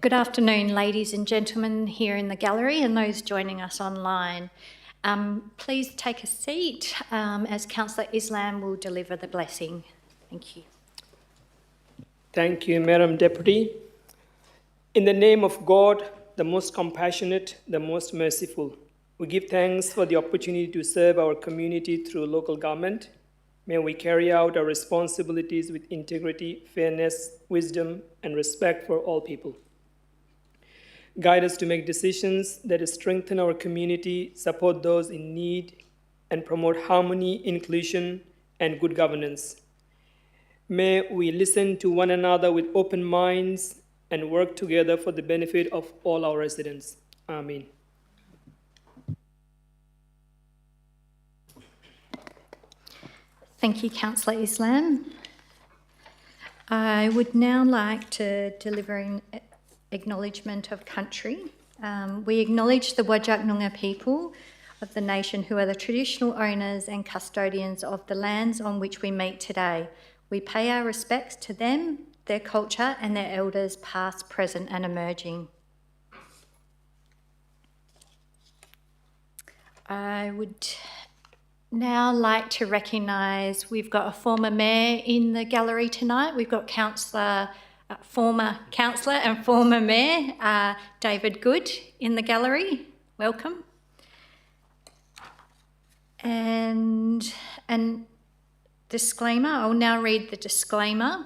Good afternoon, ladies and gentlemen here in the gallery and those joining us online. Please take a seat as Councillor Islam will deliver the blessing. Thank you. Thank you, Madam Deputy. In the name of God, the most compassionate, the most merciful, we give thanks for the opportunity to serve our community through local government. May we carry out our responsibilities with integrity, fairness, wisdom, and respect for all people. Guide us to make decisions that strengthen our community, support those in need, and promote harmony, inclusion, and good governance. May we listen to one another with open minds and work together for the benefit of all our residents. Amen. Thank you, Councillor Islam. I would now like to deliver an acknowledgement of country. We acknowledge the Whadjuk Noongar people of the nation who are the traditional owners and custodians of the lands on which we meet today. We pay our respects to them, their culture and their elders past, present and emerging. I would now like to recognise we've got a former mayor in the gallery tonight. We've got former councillor and former mayor David Good in the gallery. Welcome. And disclaimer, I'll now read the disclaimer.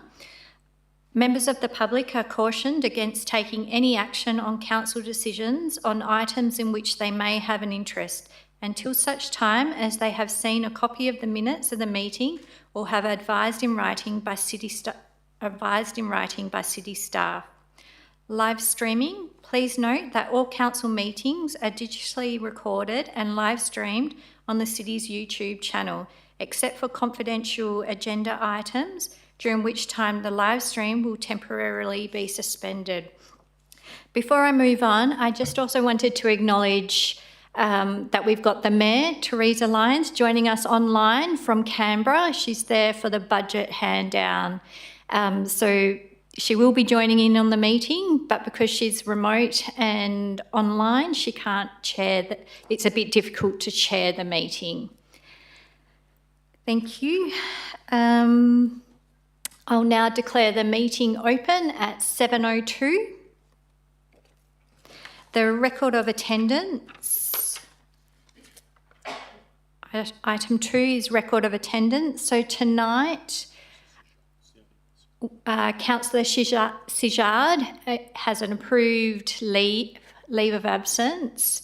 Members of the public are cautioned against taking any action on council decisions on items in which they may have an interest until such time as they have seen a copy of the minutes of the meeting or have advised in writing by city staff. Live streaming. Please note that all council meetings are digitally recorded and live streamed on the city's YouTube channel, except for confidential agenda items, during which time the live stream will temporarily be suspended. Before I move on, I just also wanted to acknowledge that we've got the Mayor, Teresa Lyons, joining us online from Canberra. She's there for the budget hand down. So she will be joining in on the meeting, but because she's remote and online, she can't chair. It's a bit difficult to chair the meeting. Thank you. I'll now declare the meeting open at 7:02. The record of attendance. Item 2 is record of attendance. So tonight, Councillor Sijard has an approved leave of absence.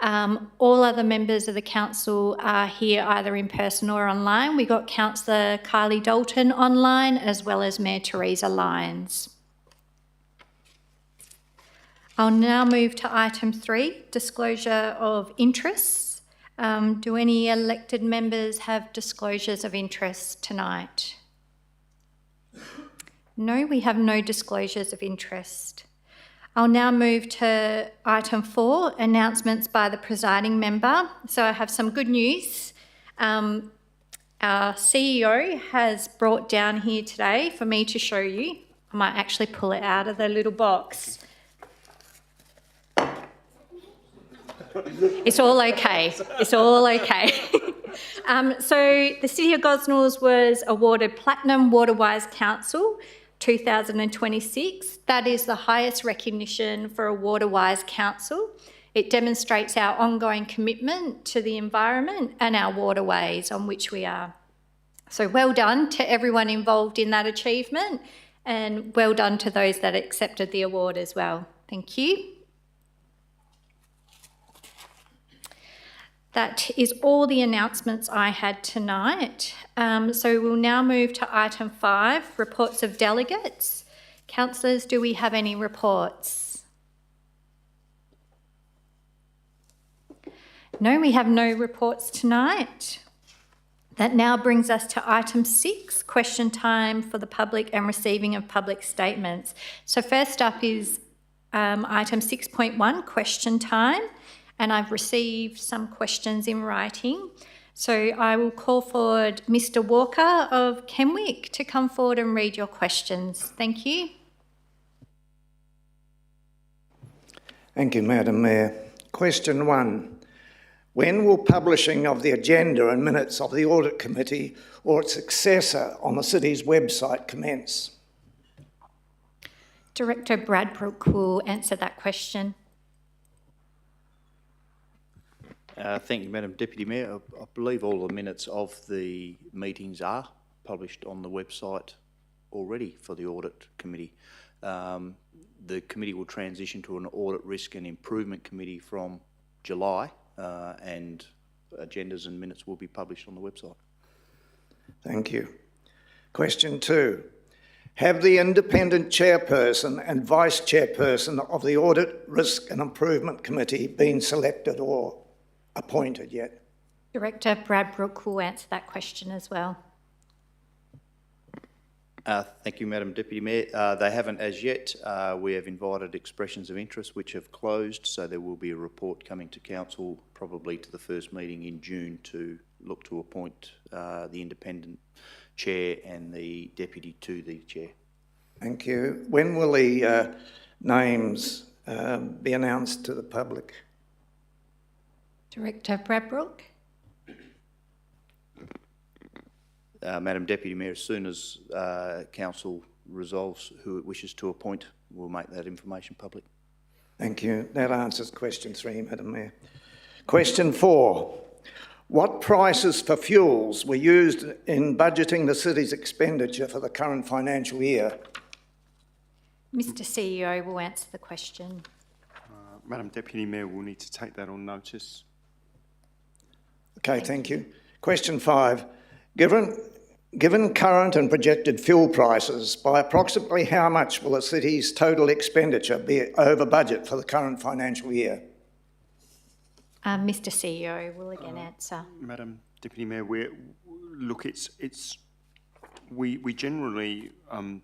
All other members of the council are here either in person or online. We got Councillor Kylie Dalton online as well as Mayor Teresa Lyons. I'll now move to item 3, disclosure of interests. Do any elected members have disclosures of interest tonight? No, we have no disclosures of interest. I'll now move to item 4, announcements by the presiding member. So I have some good news. Our CEO has brought down here today for me to show you. I might actually pull it out of the little box. It's all okay. It's all okay. So the City of Gosnells was awarded Platinum Waterwise Council 2026. That is the highest recognition for a waterwise council. It demonstrates our ongoing commitment to the environment and our waterways on which we are. So well done to everyone involved in that achievement, and well done to those that accepted the award as well. Thank you. That is all the announcements I had tonight. So we'll now move to item 5, reports of delegates. Councillors, do we have any reports? No, we have no reports tonight. That now brings us to item 6, question time for the public and receiving of public statements. So first up is item 6.1, question time. And I've received some questions in writing. So I will call forward Mr. Walker of Kenwick to come forward and read your questions. Thank you. Thank you, Madam Mayor. Question 1. When will publishing of the agenda and minutes of the Audit Committee or its successor on the City's website commence? Director Bradbrook will answer that question. Thank you, Madam Deputy Mayor. I believe all the minutes of the meetings are published on the website already for the Audit Committee. The committee will transition to an Audit Risk and Improvement Committee from July, and agendas and minutes will be published on the website. Thank you. Question 2. Have the independent chairperson and vice chairperson of the Audit Risk and Improvement Committee been selected or appointed yet? Director Bradbrook will answer that question as well. Thank you, Madam Deputy Mayor. They haven't as yet. We have invited expressions of interest which have closed, so there will be a report coming to Council probably to the first meeting in June to look to appoint the independent chair and the deputy to the chair. Thank you. When will the names be announced to the public? Director Bradbrook. Madam Deputy Mayor, as soon as Council resolves who it wishes to appoint, we'll make that information public. Thank you. That answers question 3, Madam Mayor. Question 4. What prices for fuels were used in budgeting the City's expenditure for the current financial year? Mr CEO will answer the question. Madam Deputy Mayor, we'll need to take that on notice. Okay, thank you. Question 5. Given current and projected fuel prices, by approximately how much will the City's total expenditure be over budget for the current financial year? Mr CEO will again answer. Madam Deputy Mayor, we generally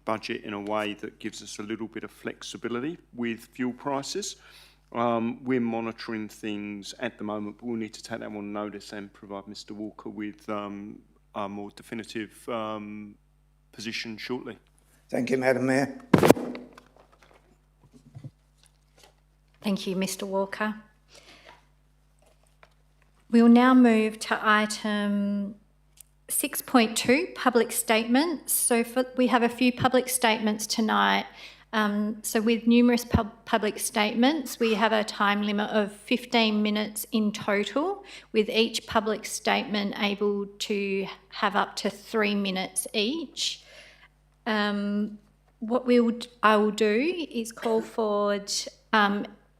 budget in a way that gives us a little bit of flexibility with fuel prices. We're monitoring things at the moment, but we'll need to take that on notice and provide Mr Walker with a more definitive position shortly. Thank you, Madam Mayor. Thank you, Mr Walker. We'll now move to item 6.2, public statements. So we have a few public statements tonight. So with numerous public statements, we have a time limit of 15 minutes in total, with each public statement able to have up to 3 minutes each. What I will do is call forward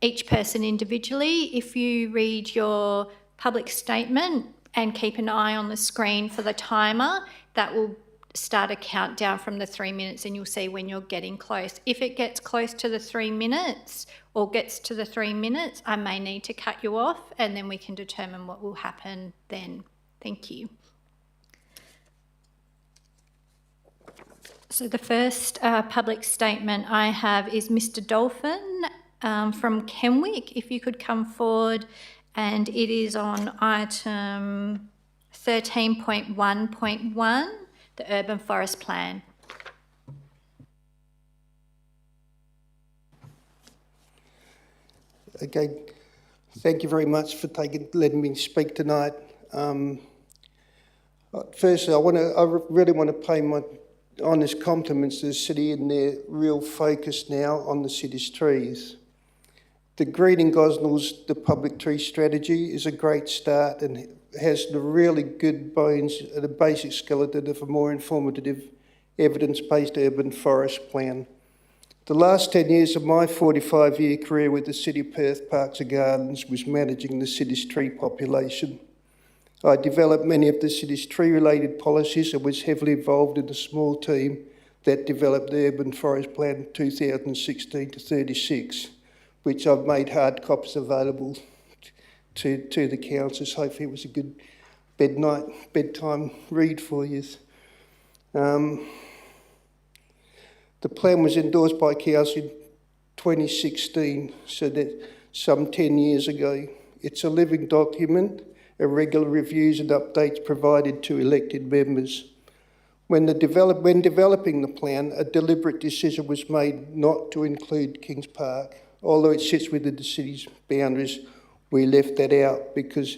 each person individually. If you read your public statement and keep an eye on the screen for the timer, that will start a countdown from the 3 minutes, and you'll see when you're getting close. If it gets close to the 3 minutes or gets to the 3 minutes, I may need to cut you off, and then we can determine what will happen then. Thank you. So the first public statement I have is Mr Dolphin from Kenwick. If you could come forward, and it is on item 13.1.1, the Urban Forest Plan. Okay, thank you very much for letting me speak tonight. Firstly, I really want to pay my honest compliments to the city and their real focus now on the city's trees. The Greening Gosnells, the public tree strategy, is a great start and has the really good bones and a basic skeleton of a more informative, evidence-based urban forest plan. The last 10 years of my 45-year career with the City of Perth Parks and Gardens was managing the city's tree population. I developed many of the city's tree-related policies and was heavily involved in the small team that developed the Urban Forest Plan 2016 to 36, which I've made hard copies available to the councillors. Hopefully it was a good bedtime read for you. The plan was endorsed by council in 2016, so that some 10 years ago. It's a living document, and regular reviews and updates provided to elected members. When developing the plan, a deliberate decision was made not to include Kings Park although it sits within the city's boundaries, we left that out because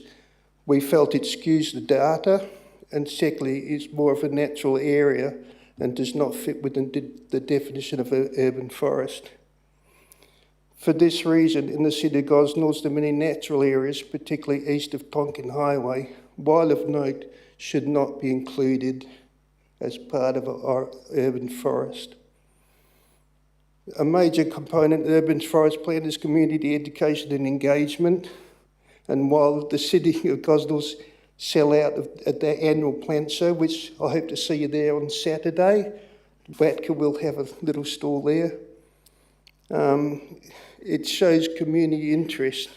we felt it skews the data, and secondly, it's more of a natural area and does not fit within the definition of an urban forest. For this reason, in the City of Gosnells, the many natural areas, particularly east of Tonkin Highway, while of note, should not be included as part of our urban forest. A major component of the urban forest plan is community education and engagement. And while the City of Gosnells sell out at their annual plant show, which I hope to see you there on Saturday, Watka will have a little stall there. It shows community interest,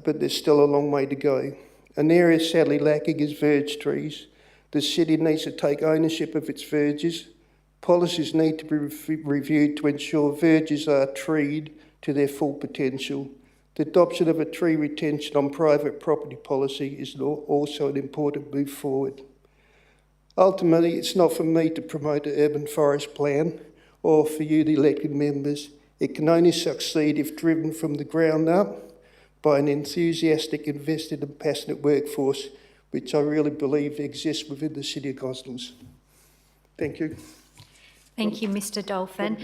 but there's still a long way to go. An area sadly lacking is verge trees. The city needs to take ownership of its verges. Policies need to be reviewed to ensure verges are treed to their full potential. The adoption of a tree retention on private property policy is also an important move forward. Ultimately, it's not for me to promote an urban forest plan or for you, the elected members. It can only succeed if driven from the ground up by an enthusiastic, invested and passionate workforce, which I really believe exists within the City of Gosnells. Thank you. Thank you, Mr. Dolphin.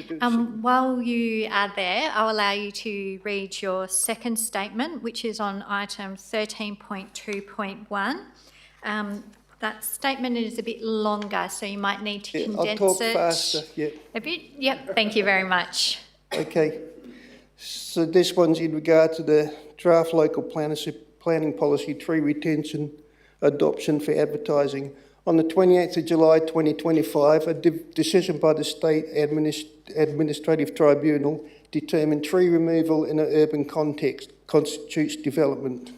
While you are there, I'll allow you to read your second statement, which is on item 13.2.1. That statement is a bit longer, so you might need to condense I'll talk it faster, yeah. a bit. Yep, thank you very much. Okay, so this one's in regard to the draft local planning policy tree retention adoption for advertising. On the 28th of July 2025, a decision by the State Administrative Tribunal determined tree removal in an urban context constitutes development.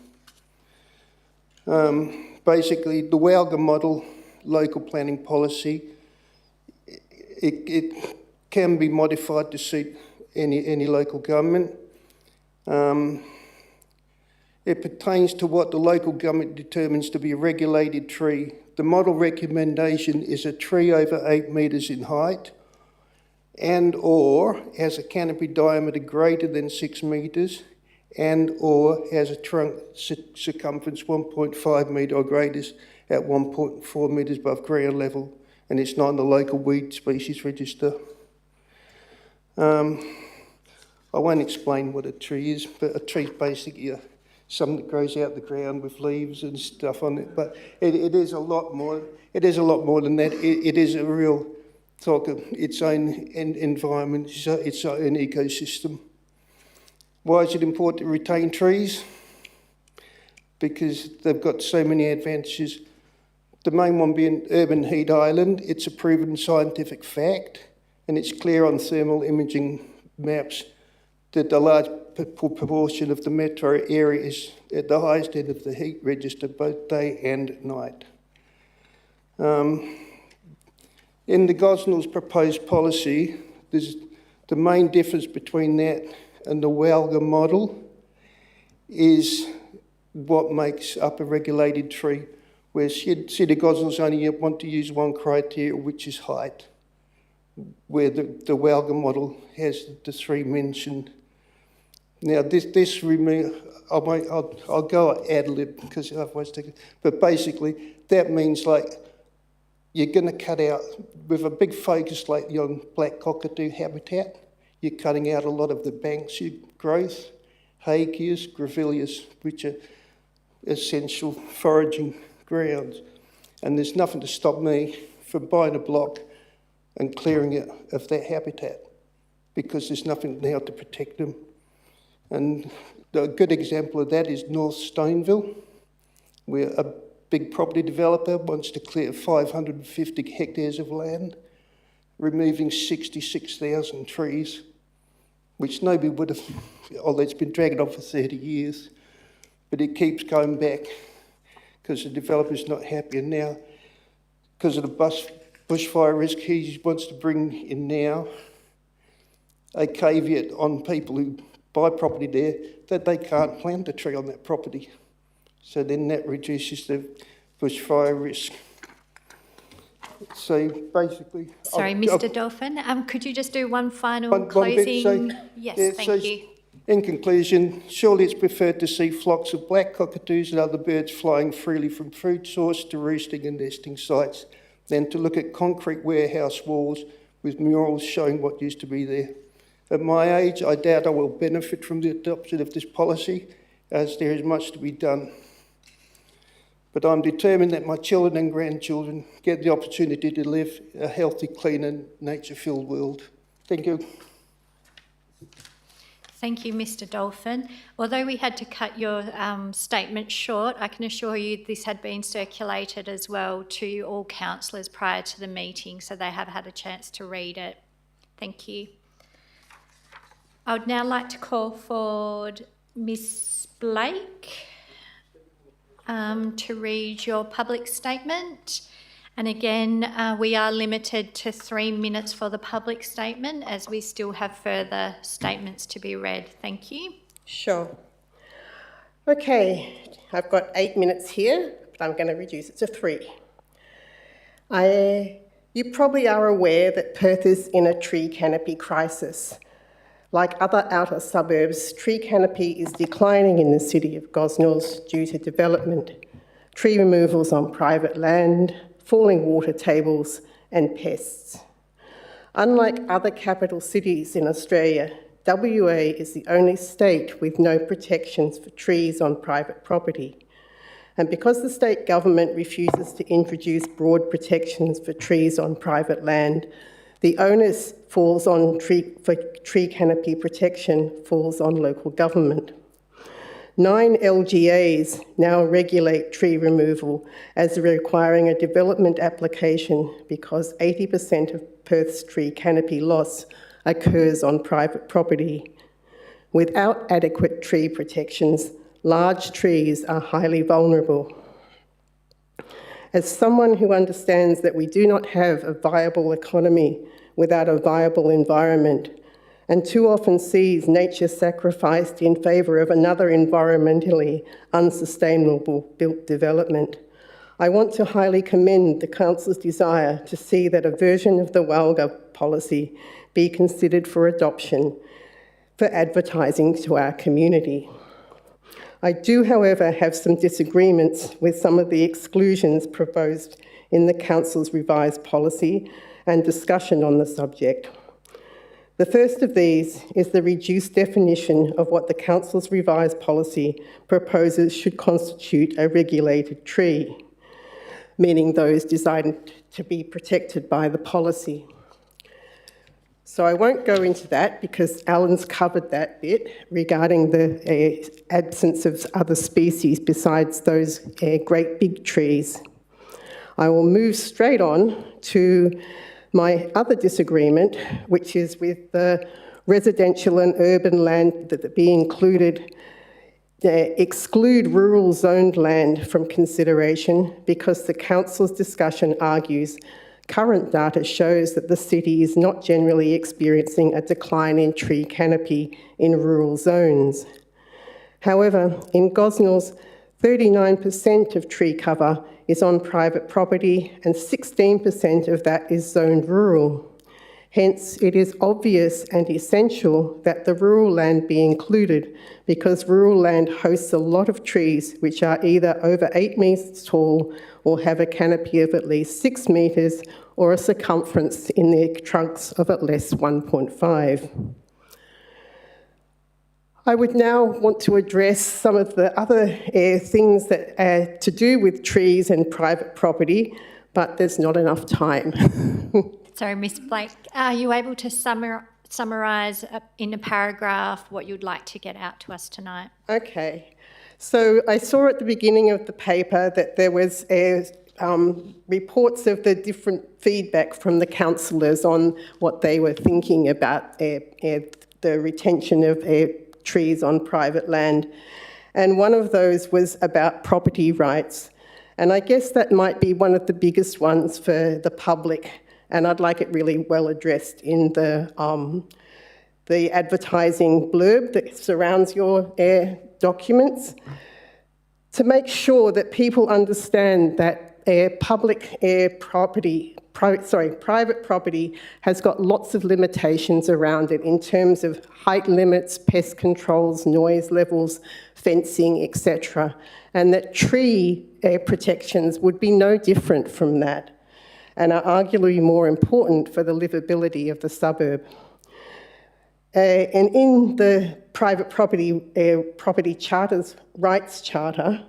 Basically, the Walga model local planning policy, it can be modified to suit any local government. It pertains to what the local government determines to be a regulated tree. The model recommendation is a tree over 8 metres in height and or has a canopy diameter greater than 6 metres and or has a trunk circumference 1.5 metre or greater at 1.4 metres above ground level, and it's not in the local weed species register. I won't explain what a tree is, but a tree is basically something that grows out the ground with leaves and stuff on it. But it is a lot more. It is a lot more than that. It is a real talk of its own environment, its own ecosystem. Why is it important to retain trees? Because they've got so many advantages. The main one being urban heat island. It's a proven scientific fact, and it's clear on thermal imaging maps that a large proportion of the metro area is at the highest end of the heat register, both day and night. In the Gosnells proposed policy, there's the main difference between that and the Walga model is what makes up a regulated tree, where City Gosnells only want to use one criteria, which is height, where the Walga model has the three mentioned. Now, I'll go ad lib because otherwise, but basically that means like you're going to cut out with a big focus like on black cockatoo habitat. You're cutting out a lot of the Banksia growth, Hakeas, Grevilleas, which are essential foraging grounds, and there's nothing to stop me from buying a block and clearing it of that habitat because there's nothing now to protect them. And a good example of that is North Stoneville, where a big property developer wants to clear 550 hectares of land, removing 66,000 trees, which nobody would have, although it's been dragging on for 30 years, but it keeps going back because the developer's not happy. And now, because of the bushfire risk, he wants to bring in now a caveat on people who buy property there that they can't plant a tree on that property. So then that reduces the bushfire risk. So basically... Sorry, Mr Dolphin, could you just do one final One bit, closing? so- Yes, yeah, thank so you. In conclusion, surely it's preferred to see flocks of black cockatoos and other birds flying freely from food source to roosting and nesting sites than to look at concrete warehouse walls with murals showing what used to be there. At my age, I doubt I will benefit from the adoption of this policy, as there is much to be done. But I'm determined that my children and grandchildren get the opportunity to live a healthy, clean and nature-filled world. Thank you. Thank you, Mr Dolphin. Although we had to cut your statement short, I can assure you this had been circulated as well to all councillors prior to the meeting, so they have had a chance to read it. Thank you. I would now like to call forward Miss Blake to read your public statement. And again, we are limited to 3 minutes for the public statement, as we still have further statements to be read. Thank you. Sure. Okay, I've got 8 minutes here, but I'm going to reduce it to 3. You probably are aware that Perth is in a tree canopy crisis. Like other outer suburbs, tree canopy is declining in the city of Gosnells due to development, tree removals on private land, falling water tables and pests. Unlike other capital cities in Australia, WA is the only state with no protections for trees on private property. And because the state government refuses to introduce broad protections for trees on private land, the onus for tree canopy protection falls on local government. 9 LGAs now regulate tree removal as requiring a development application because 80% of Perth's tree canopy loss occurs on private property. Without adequate tree protections, large trees are highly vulnerable. As someone who understands that we do not have a viable economy without a viable environment, and too often sees nature sacrificed in favour of another environmentally unsustainable built development, I want to highly commend the Council's desire to see that a version of the Walga policy be considered for adoption for advertising to our community. I do, however, have some disagreements with some of the exclusions proposed in the Council's revised policy and discussion on the subject. The first of these is the reduced definition of what the Council's revised policy proposes should constitute a regulated tree, meaning those designed to be protected by the policy. So I won't go into that because Alan's covered that bit regarding the absence of other species besides those great big trees. I will move straight on to my other disagreement, which is with the residential and urban land that be included, exclude rural zoned land from consideration because the Council's discussion argues current data shows that the city is not generally experiencing a decline in tree canopy in rural zones. However, in Gosnells, 39% of tree cover is on private property and 16% of that is zoned rural. Hence, it is obvious and essential that the rural land be included because rural land hosts a lot of trees which are either over 8 metres tall or have a canopy of at least 6 metres or a circumference in their trunks of at least 1.5. I would now want to address some of the other things that are to do with trees and private property, but there's not enough time. Sorry, Ms Blake, are you able to summarise in a paragraph what you'd like to get out to us tonight? Okay. So I saw at the beginning of the paper that there was reports of the different feedback from the councillors on what they were thinking about the retention of trees on private land. And one of those was about property rights. And I guess that might be one of the biggest ones for the public. And I'd like it really well addressed in the advertising blurb that surrounds your documents, to make sure that people understand that public property private property has got lots of limitations around it in terms of height limits, pest controls, noise levels, fencing, etc. And that tree protections would be no different from that and are arguably more important for the livability of the suburb. And in the private property charters, rights charter,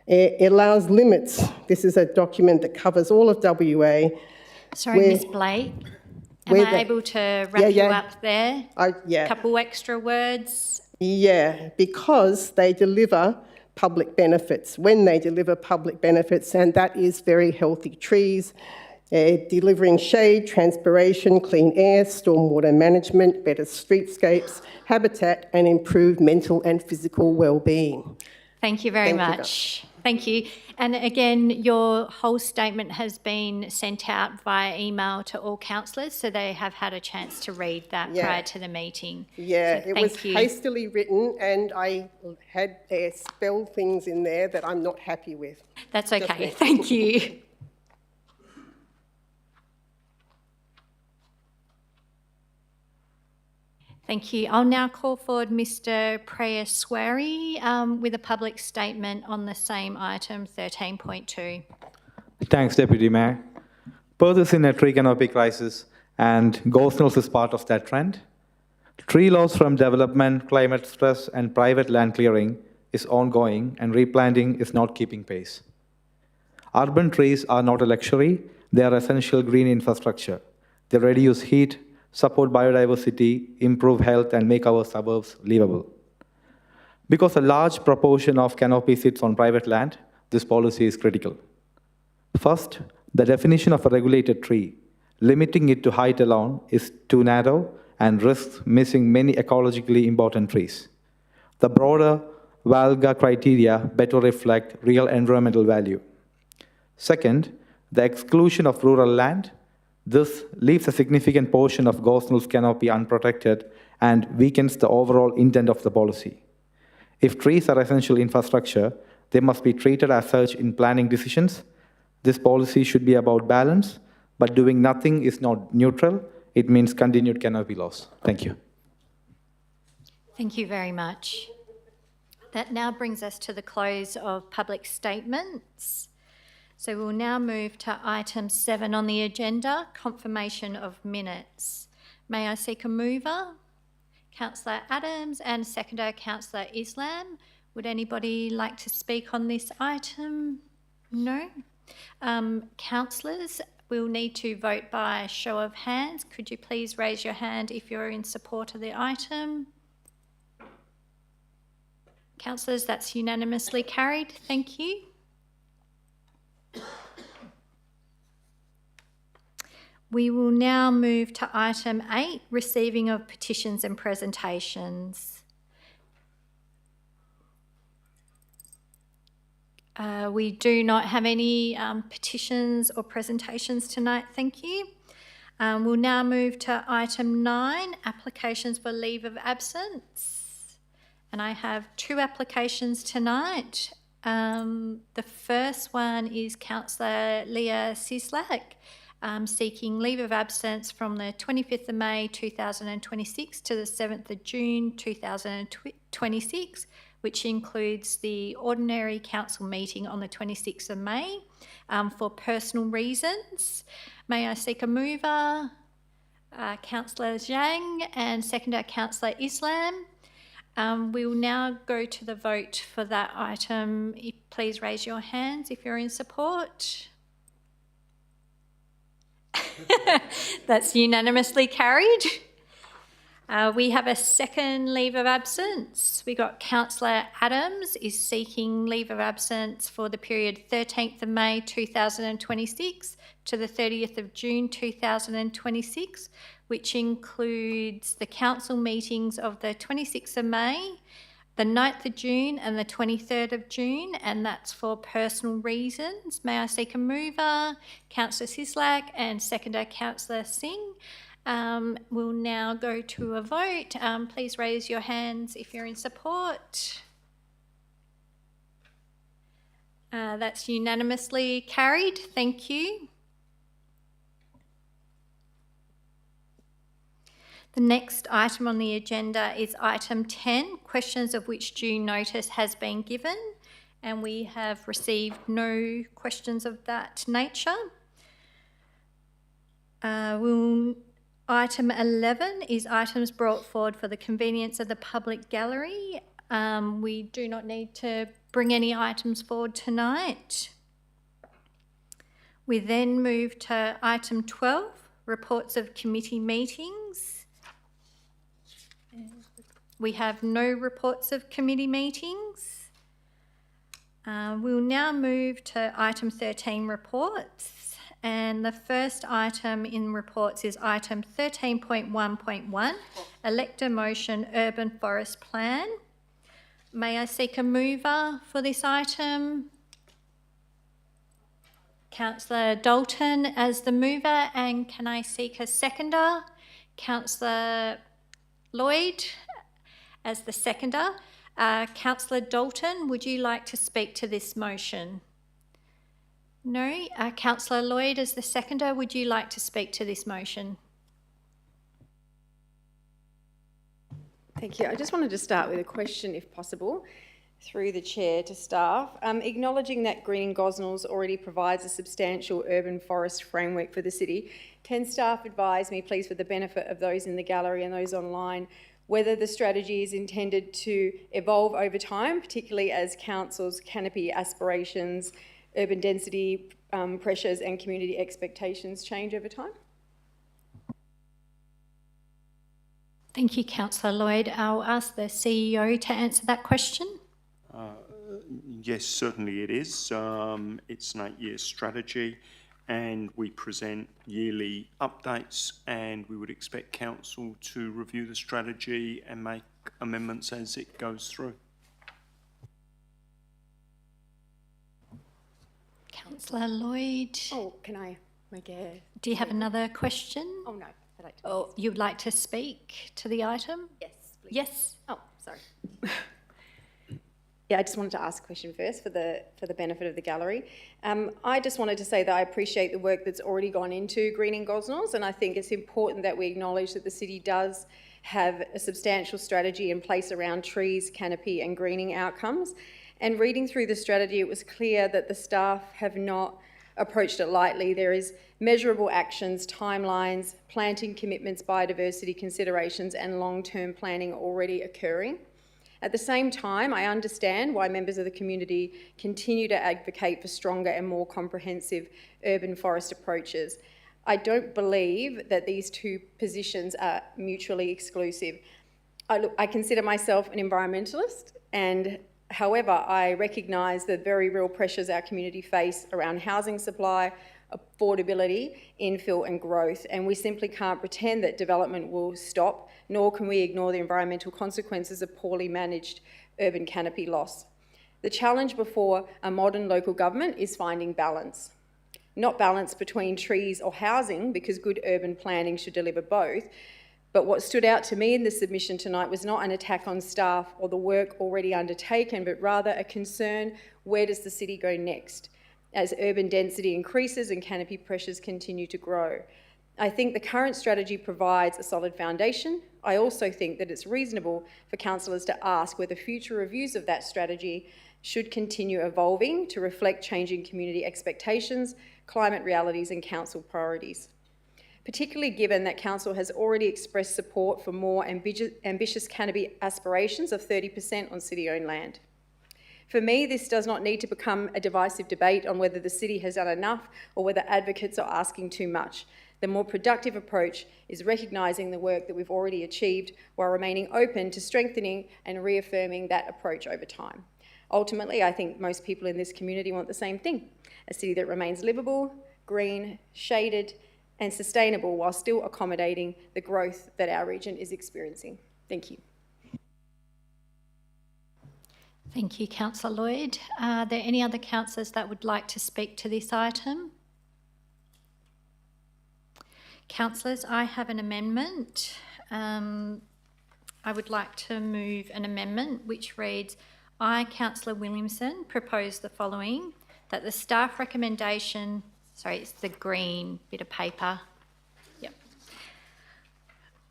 it allows limits. This is a document that covers all of WA. Sorry, Miss Blake, am I able to wrap you up there? Yeah. Couple extra words. Yeah, because they deliver public benefits, when they deliver public benefits, and that is very healthy trees, delivering shade, transpiration, clean air, stormwater management, better streetscapes, habitat, and improved mental and physical well-being. Thank you very much. Thank you. And again, your whole statement has been sent out via email to all councillors, so they have had a chance to read that prior to the meeting. Yeah, so it was hastily written and I had spelled things in there that I'm not happy with. That's okay. Thank you. Thank you. I'll now call forward Mr Prayaswari with a public statement on the same item, 13.2. Thanks, Deputy Mayor. Perth is in a tree canopy crisis, and Gosnells is part of that trend. Tree loss from development, climate stress, and private land clearing is ongoing, and replanting is not keeping pace. Urban trees are not a luxury, they are essential green infrastructure. They reduce heat, support biodiversity, improve health, and make our suburbs livable. Because a large proportion of canopy sits on private land, this policy is critical. First, the definition of a regulated tree. Limiting it to height alone is too narrow and risks missing many ecologically important trees. The broader VALGA criteria better reflect real environmental value. Second, the exclusion of rural land. This leaves a significant portion of Gosnells canopy unprotected and weakens the overall intent of the policy. If trees are essential infrastructure, they must be treated as such in planning decisions. This policy should be about balance, but doing nothing is not neutral. It means continued canopy loss. Thank you. Thank you very much. That now brings us to the close of public statements. So we'll now move to item 7 on the agenda, confirmation of minutes. May I seek a mover? Councillor Adams, and seconder, Councillor Islam. Would anybody like to speak on this item? No? Councillors, we'll need to vote by show of hands. Could you please raise your hand if you're in support of the item? Councillors, that's unanimously carried. Thank you. We will now move to item 8, receiving of petitions and presentations. We do not have any petitions or presentations tonight, thank you. We'll now move to item 9, applications for leave of absence. And I have 2 applications tonight. The first one is Councillor Leah Sislak, seeking leave of absence from the 25th of May 2026 to the 7th of June 2026, which includes the ordinary council meeting on the 26th of May for personal reasons. May I seek a mover? Councillor Zhang, and seconder, Councillor Islam. We will now go to the vote for that item. Please raise your hands if you're in support. That's unanimously carried. We have a second leave of absence. We got Councillor Adams is seeking leave of absence for the period 13th of May 2026 to the 30th of June 2026, which includes the council meetings of the 26th of May, the 9th of June and the 23rd of June, and that's for personal reasons. May I seek a mover? Councillor Sislak, and seconder, Councillor Singh. We'll now go to a vote. Please raise your hands if you're in support. That's unanimously carried. Thank you. The next item on the agenda is item 10, questions of which due notice has been given, and we have received no questions of that nature. Item 11 is items brought forward for the convenience of the public gallery. We do not need to bring any items forward tonight. We then move to item 12, reports of committee meetings. We have no reports of committee meetings. We'll now move to item 13, reports. And the first item in reports is item 13.1.1, Elector motion urban forest plan. May I seek a mover for this item? Councillor Dalton as the mover, and can I seek a seconder? Councillor Lloyd as the seconder. Councillor Dalton, would you like to speak to this motion? No. Councillor Lloyd as the seconder, would you like to speak to this motion? Thank you. I just wanted to start with a question, if possible, through the chair to staff. Acknowledging that Greening Gosnells already provides a substantial urban forest framework for the city, can staff advise me, please, for the benefit of those in the gallery and those online, whether the strategy is intended to evolve over time, particularly as council's canopy aspirations, urban density pressures and community expectations change over time? Thank you, Councillor Lloyd. I'll ask the CEO to answer that question. Yes, certainly it is. It's an 8-year strategy, and we present yearly updates, and we would expect council to review the strategy and make amendments as it goes through. Councillor Lloyd. Oh, can I make a... Do you have another question? Oh, no. I'd like to... Oh, you'd like to speak to the item? Yes, please. Yes. Oh, sorry. Yeah, I just wanted to ask a question first for the benefit of the gallery. I just wanted to say that I appreciate the work that's already gone into Greening Gosnells, and I think it's important that we acknowledge that the city does have a substantial strategy in place around trees, canopy and greening outcomes. And reading through the strategy, it was clear that the staff have not approached it lightly. There is measurable actions, timelines, planting commitments, biodiversity considerations and long-term planning already occurring. At the same time, I understand why members of the community continue to advocate for stronger and more comprehensive urban forest approaches. I don't believe that these two positions are mutually exclusive. I consider myself an environmentalist, and however, I recognise the very real pressures our community face around housing supply, affordability, infill and growth, and we simply can't pretend that development will stop, nor can we ignore the environmental consequences of poorly managed urban canopy loss. The challenge before a modern local government is finding balance. Not balance between trees or housing, because good urban planning should deliver both, but what stood out to me in the submission tonight was not an attack on staff or the work already undertaken, but rather a concern, where does the city go next as urban density increases and canopy pressures continue to grow? I think the current strategy provides a solid foundation. I also think that it's reasonable for councillors to ask whether future reviews of that strategy should continue evolving to reflect changing community expectations, climate realities and council priorities, particularly given that council has already expressed support for more ambitious canopy aspirations of 30% on city-owned land. For me, this does not need to become a divisive debate on whether the city has done enough or whether advocates are asking too much. The more productive approach is recognising the work that we've already achieved while remaining open to strengthening and reaffirming that approach over time. Ultimately, I think most people in this community want the same thing: a city that remains livable, green, shaded, and sustainable while still accommodating the growth that our region is experiencing. Thank you. Thank you, Councillor Lloyd. Are there any other councillors that would like to speak to this item? Councillors, I have an amendment. I would like to move an amendment which reads, I, Councillor Williamson, propose the following, that the staff recommendation, sorry, it's the green bit of paper. Yep.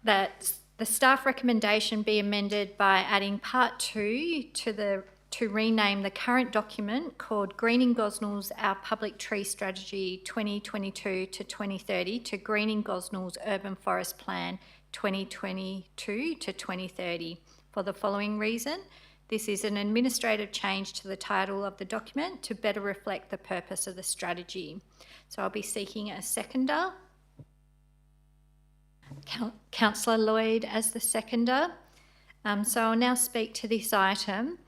that the staff recommendation be amended by adding part 2 to rename the current document called Greening Gosnells, Our Public Tree Strategy 2022 to 2030 to Greening Gosnells Urban Forest Plan 2022 to 2030 for the following reason. This is an administrative change to the title of the document to better reflect the purpose of the strategy. So I'll be seeking a seconder. Councillor Lloyd as the seconder. So I'll now speak to this item.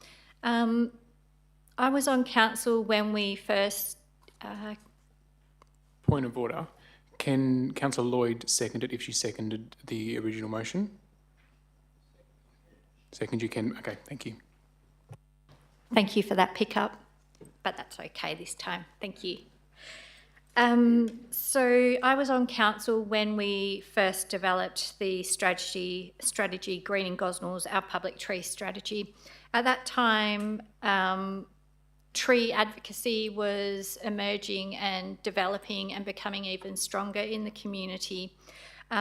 I was on council when we first... Point of order. Can Councillor Lloyd second it if she seconded the original motion? Second you can. Okay, thank you. Thank you for that pickup, but that's okay this time. Thank you. So I was on council when we first developed the strategy Greening Gosnells, Our Public Tree Strategy. At that time, tree advocacy was emerging and developing and becoming even stronger in the community.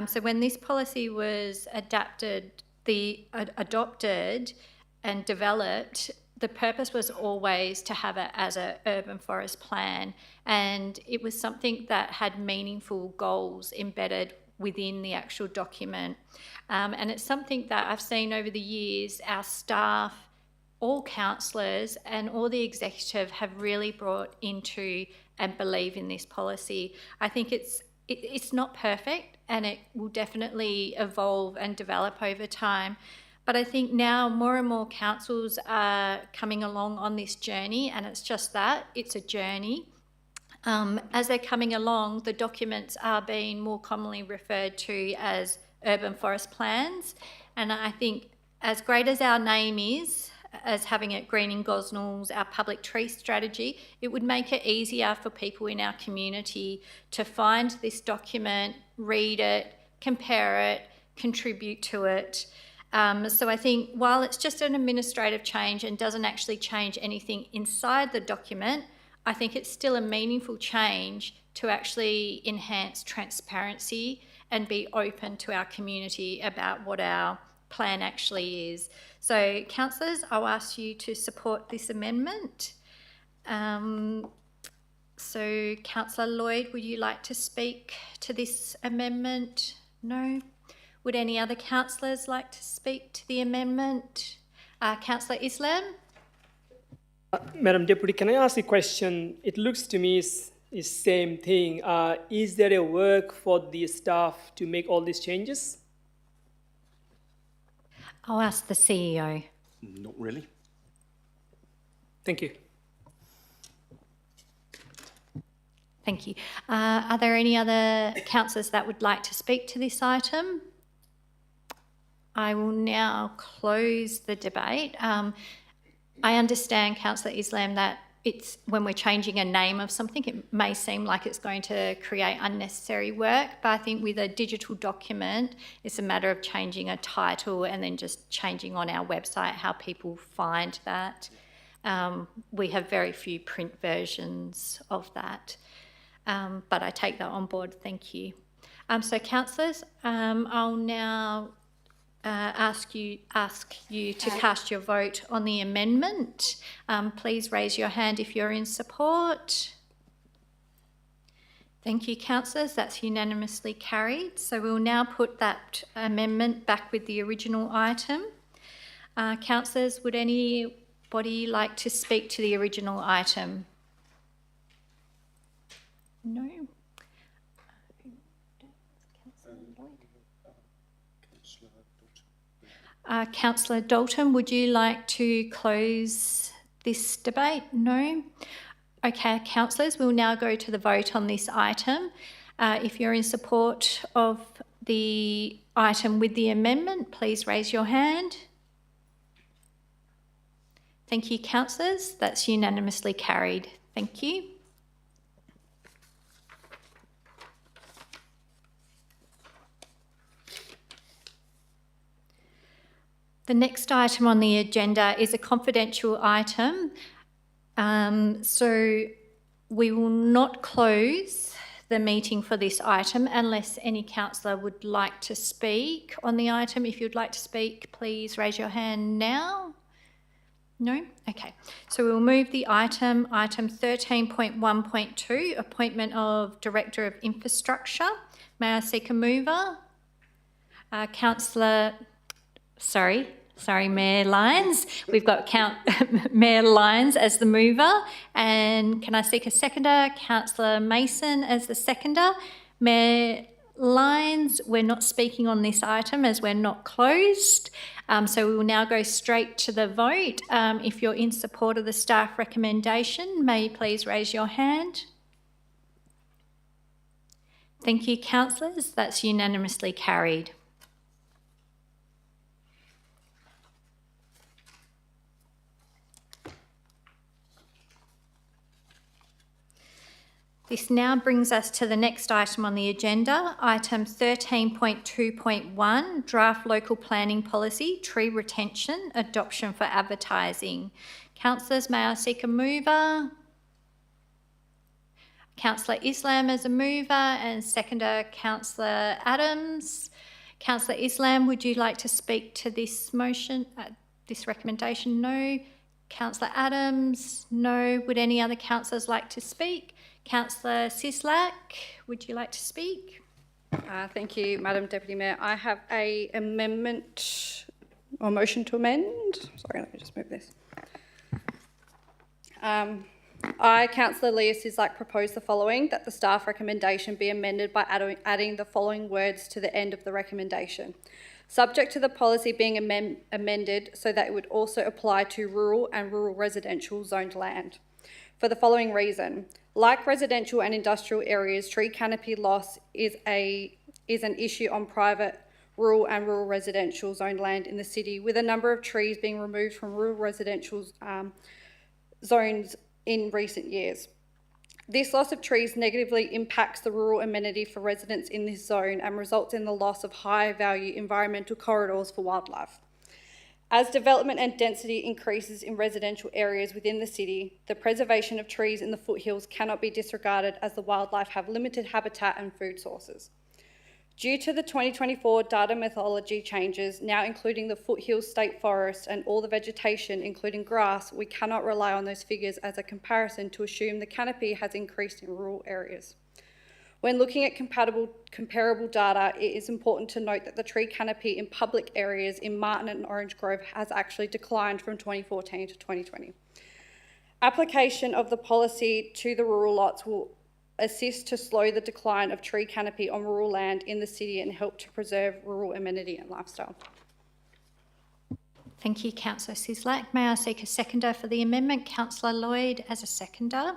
So when this policy was adopted and developed, the purpose was always to have it as an urban forest plan, and it was something that had meaningful goals embedded within the actual document. And it's something that I've seen over the years, our staff, all councillors and all the executive have really brought into and believe in this policy. I think it's not perfect and it will definitely evolve and develop over time. But I think now more and more councils are coming along on this journey, and it's just that, it's a journey. As they're coming along, the documents are being more commonly referred to as urban forest plans. And I think as great as our name is, as having it Greening Gosnells, Our Public Tree Strategy, it would make it easier for people in our community to find this document, read it, compare it, contribute to it. So I think while it's just an administrative change and doesn't actually change anything inside the document, I think it's still a meaningful change to actually enhance transparency and be open to our community about what our plan actually is. So councillors, I'll ask you to support this amendment. So Councillor Lloyd, would you like to speak to this amendment? No? Would any other councillors like to speak to the amendment? Councillor Islam? Madam Deputy, can I ask a question? It looks to me is same thing. Is there a work for the staff to make all these changes? I'll ask the CEO. Not really. Thank you. Thank you. Are there any other councillors that would like to speak to this item? I will now close the debate. I understand, Councillor Islam, that it's when we're changing a name of something, it may seem like it's going to create unnecessary work, but I think with a digital document, it's a matter of changing a title and then just changing on our website how people find that. We have very few print versions of that, but I take that on board. Thank you. So, councillors, I'll now ask you to cast your vote on the amendment. Please raise your hand if you're in support. Thank you, councillors. That's unanimously carried. So we'll now put that amendment back with the original item. Councillors, would anybody like to speak to the original item? No? Councillor Dalton, would you like to close this debate? No? Okay, councillors, we'll now go to the vote on this item. If you're in support of the item with the amendment, please raise your hand. Thank you, councillors. That's unanimously carried. Thank you. The next item on the agenda is a confidential item. So we will not close the meeting for this item unless any councillor would like to speak on the item. If you'd like to speak, please raise your hand now. No? Okay. So we'll move the item 13.1.2, appointment of Director of Infrastructure. May I seek a mover? Mayor Lyons. We've got Mayor Lyons as the mover. And can I seek a seconder? Councillor Mason as the seconder. Mayor Lyons, we're not speaking on this item as we're not closed. So we will now go straight to the vote. If you're in support of the staff recommendation, may you please raise your hand? Thank you, councillors. That's unanimously carried. This now brings us to the next item on the agenda, item 13.2.1, draft local planning policy, tree retention, adoption for advertising. Councillors, may I seek a mover? Councillor Islam as a mover and seconder Councillor Adams. Councillor Islam, would you like to speak to this motion, this recommendation? No. Councillor Adams? No. Would any other councillors like to speak? Councillor Sislak, would you like to speak? Thank you, Madam Deputy Mayor. I have an amendment or motion to amend. Sorry, let me just move this. I, Councillor Leah Sislak, propose the following, that the staff recommendation be amended by adding the following words to the end of the recommendation. Subject to the policy being amended so that it would also apply to rural and rural residential zoned land. For the following reason, like residential and industrial areas, tree canopy loss is an issue on private, rural and rural residential zoned land in the city, with a number of trees being removed from rural residential zones in recent years. This loss of trees negatively impacts the rural amenity for residents in this zone and results in the loss of high-value environmental corridors for wildlife. As development and density increases in residential areas within the city, the preservation of trees in the foothills cannot be disregarded as the wildlife have limited habitat and food sources. Due to the 2024 data methodology changes, now including the foothills state forest and all the vegetation, including grass, we cannot rely on those figures as a comparison to assume the canopy has increased in rural areas. When looking at comparable data, it is important to note that the tree canopy in public areas in Martin and Orange Grove has actually declined from 2014 to 2020. Application of the policy to the rural lots will assist to slow the decline of tree canopy on rural land in the city and help to preserve rural amenity and lifestyle. Thank you, Councillor Sislak. May I seek a seconder for the amendment? Councillor Lloyd as a seconder.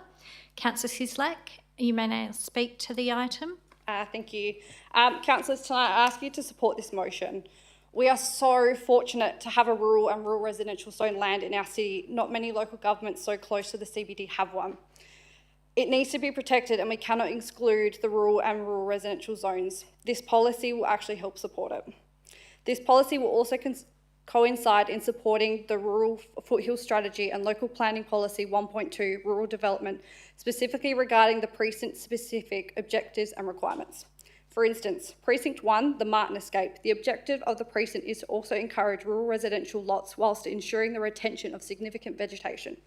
Councillor Sislak, you may now speak to the item. Thank you. Councillors, tonight I ask you to support this motion. We are so fortunate to have a rural and rural residential zone land in our city. Not many local governments so close to the CBD have one. It needs to be protected and we cannot exclude the rural and rural residential zones. This policy will actually help support it. This policy will also coincide in supporting the Rural Foothill Strategy and Local Planning Policy 1.2 Rural Development, specifically regarding the precinct-specific objectives and requirements. For instance, Precinct 1, the Martin Escape, the objective of the precinct is to also encourage rural residential lots whilst ensuring the retention of significant vegetation.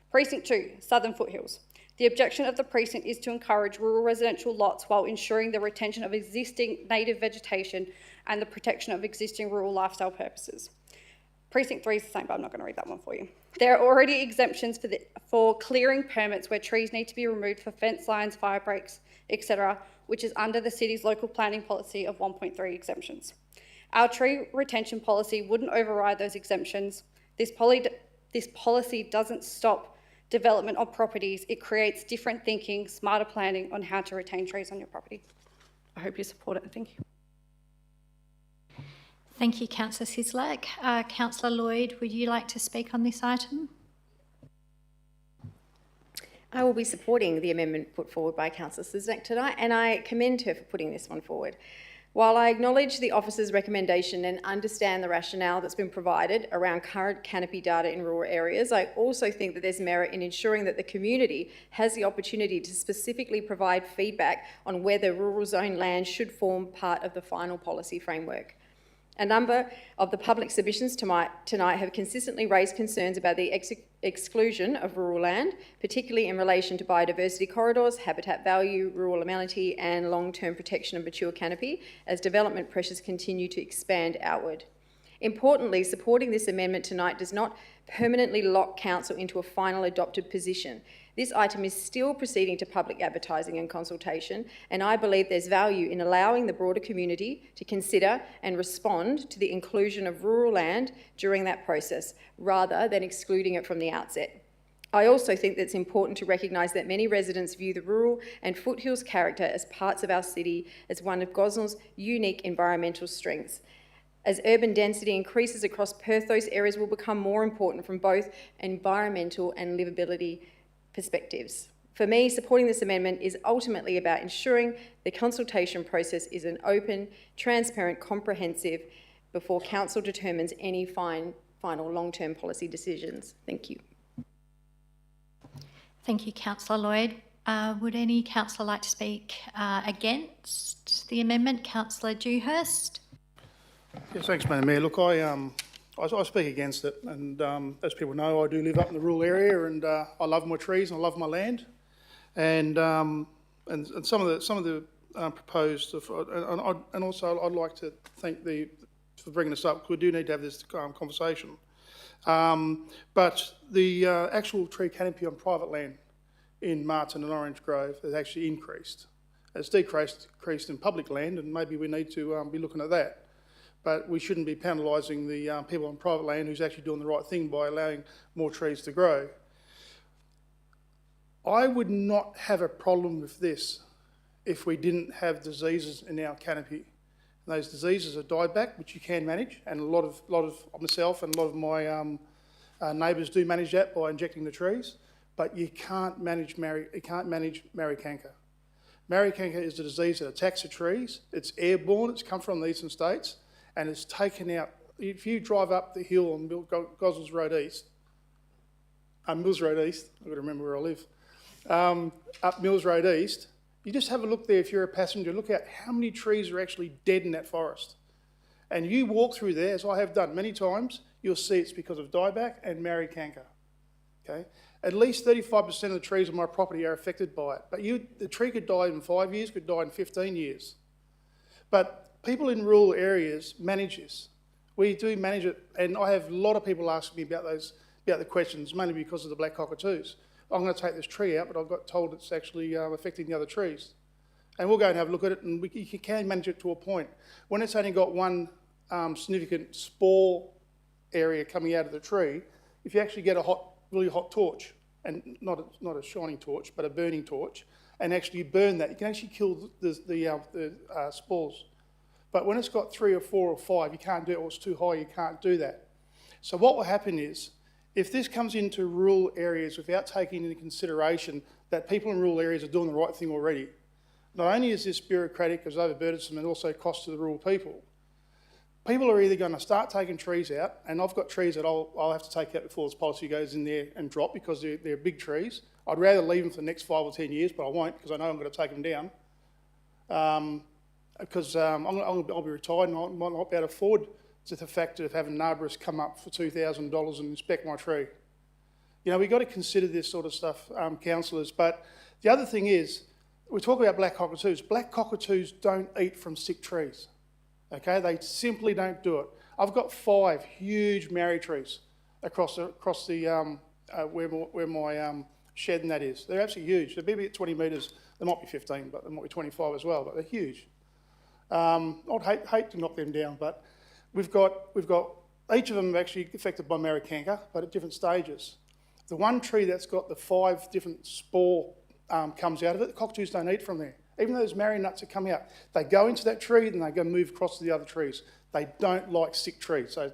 Precinct 2, Southern Foothills. The objective of the precinct is to encourage rural residential lots while ensuring the retention of existing native vegetation and the protection of existing rural lifestyle purposes. Precinct 3 is the same, but I'm not going to read that one for you. There are already exemptions for clearing permits where trees need to be removed for fence lines, fire breaks, etc., which is under the city's local planning policy of 1.3 exemptions. Our tree retention policy wouldn't override those exemptions. This policy doesn't stop development of properties. It creates different thinking, smarter planning on how to retain trees on your property. I hope you support it. Thank you. Thank you, Councillor Sislak. Councillor Lloyd, would you like to speak on this item? I will be supporting the amendment put forward by Councillor Sislak tonight, and I commend her for putting this one forward. While I acknowledge the officer's recommendation and understand the rationale that's been provided around current canopy data in rural areas, I also think that there's merit in ensuring that the community has the opportunity to specifically provide feedback on whether rural zone land should form part of the final policy framework. A number of the public submissions tonight have consistently raised concerns about the exclusion of rural land, particularly in relation to biodiversity corridors, habitat value, rural amenity and long-term protection of mature canopy as development pressures continue to expand outward. Importantly, supporting this amendment tonight does not permanently lock council into a final adopted position. This item is still proceeding to public advertising and consultation, and I believe there's value in allowing the broader community to consider and respond to the inclusion of rural land during that process, rather than excluding it from the outset. I also think that it's important to recognise that many residents view the rural and foothills character as parts of our city as one of Gosnells' unique environmental strengths. As urban density increases across Perth, those areas will become more important from both environmental and livability perspectives. For me, supporting this amendment is ultimately about ensuring the consultation process is an open, transparent, comprehensive before council determines any final long-term policy decisions. Thank you. Thank you, Councillor Lloyd. Would any councillor like to speak against the amendment? Councillor Dewhurst. Yes, thanks, Madam Mayor. Look, I speak against it, and as people know, I do live up in the rural area, and I love my trees and I love my land, and some of the proposed, and also I'd like to thank for bringing this up, because we do need to have this conversation. But the actual tree canopy on private land in Martin and Orange Grove has actually increased. It's decreased in public land, and maybe we need to be looking at that. But we shouldn't be penalising the people on private land who's actually doing the right thing by allowing more trees to grow. I would not have a problem with this if we didn't have diseases in our canopy. And those diseases are dieback, which you can manage, and a lot of myself and a lot of my neighbours do manage that by injecting the trees. But you can't manage Maricanker. Maricanker is a disease that attacks the trees. It's airborne. It's come from the eastern states. And it's taken out, if you drive up the hill on Gosnells Road East, Mills Road East, I've got to remember where I live, up Mills Road East, you just have a look there if you're a passenger, look at how many trees are actually dead in that forest. And you walk through there, as I have done many times, you'll see it's because of dieback and Maricanker. Okay? At least 35% of the trees on my property are affected by it. But the tree could die in 5 years, could die in 15 years. But people in rural areas manage this. We do manage it, and I have a lot of people asking me about the questions, mainly because of the black cockatoos. I'm going to take this tree out, but I've got told it's actually affecting the other trees. And we'll go and have a look at it, and you can manage it to a point. When it's only got one significant spore area coming out of the tree, if you actually get a really hot torch, and not a shining torch, but a burning torch, and actually burn that, you can actually kill the spores. But when it's got 3 or 4 or 5, you can't do it, or it's too high, you can't do that. So what will happen is, if this comes into rural areas without taking into consideration that people in rural areas are doing the right thing already, not only is this bureaucratic, it's overburdensome, and also cost to the rural people, people are either going to start taking trees out, and I've got trees that I'll have to take out before this policy goes in there and drop, because they're big trees. I'd rather leave them for the next 5 or 10 years, but I won't, because I know I'm going to take them down. Because I'll be retired and I might not be able to afford the fact of having an arborist come up for $2,000 and inspect my tree. You know, we've got to consider this sort of stuff, councillors. But the other thing is, we talk about black cockatoos. Black cockatoos don't eat from sick trees, okay? They simply don't do it. I've got 5 huge marri trees across the where my shed and that is. They're absolutely huge. They're maybe at 20 metres. They might be 15, but they might be 25 as well, but they're huge. I'd hate to knock them down, but we've got each of them actually affected by Maricanker, but at different stages. The one tree that's got the 5 different spore comes out of it, the cockatoos don't eat from there. Even though those marri nuts that come out, they go into that tree, then they go move across to the other trees. They don't like sick trees, so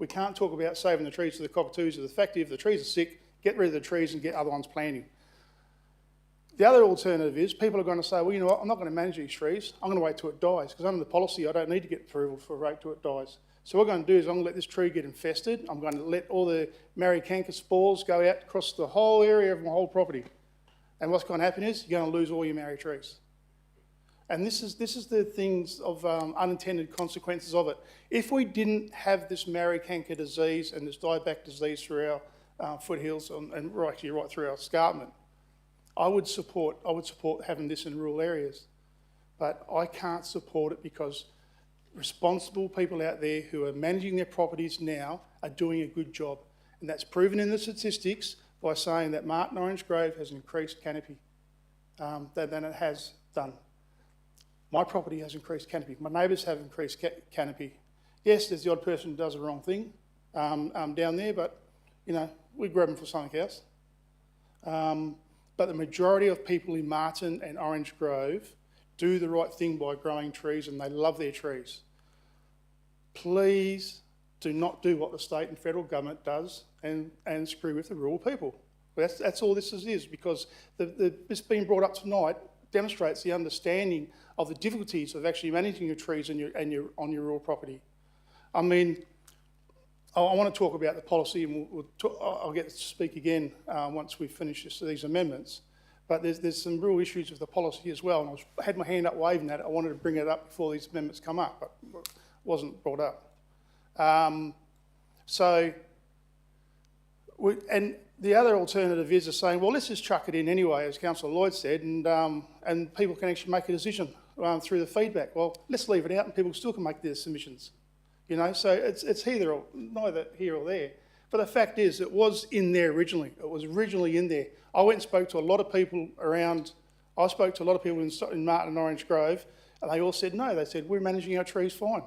we can't talk about saving the trees for the cockatoos. The fact is, if the trees are sick, get rid of the trees and get other ones planting. The other alternative is people are going to say, well, you know what, I'm not going to manage these trees. I'm going to wait till it dies, because under the policy, I don't need to get approval for a wait till it dies. So what I'm going to do is I'm going to let this tree get infested. I'm going to let all the Maricanca spores go out across the whole area of my whole property. And what's going to happen is you're going to lose all your Mary trees. And this is the things of unintended consequences of it. If we didn't have this Maricanca disease and this dieback disease through our foothills and actually right through our escarpment, I would support having this in rural areas. But I can't support it because responsible people out there who are managing their properties now are doing a good job. And that's proven in the statistics by saying that Martin Orange Grove has an increased canopy than it has done. My property has increased canopy. My neighbours have increased canopy. Yes, there's the odd person who does the wrong thing down there, but, you know, we grab them for something else. But the majority of people in Martin and Orange Grove do the right thing by growing trees, and they love their trees. Please do not do what the state and federal government does and screw with the rural people. That's all this is, because this being brought up tonight demonstrates the understanding of the difficulties of actually managing your trees on your rural property. I mean, I want to talk about the policy, and I'll get to speak again once we finish these amendments. But there's some real issues with the policy as well, and I had my hand up waving that. I wanted to bring it up before these amendments come up, but it wasn't brought up. And the other alternative is saying, well, let's just chuck it in anyway, as Councillor Lloyd said, and people can actually make a decision through the feedback. Well, let's leave it out, and people still can make their submissions. You know, so it's neither here or there. But the fact is, it was in there originally. It was originally in there. I went and spoke to a lot of people around. I spoke to a lot of people in Martin and Orange Grove, and they all said no. They said, we're managing our trees fine.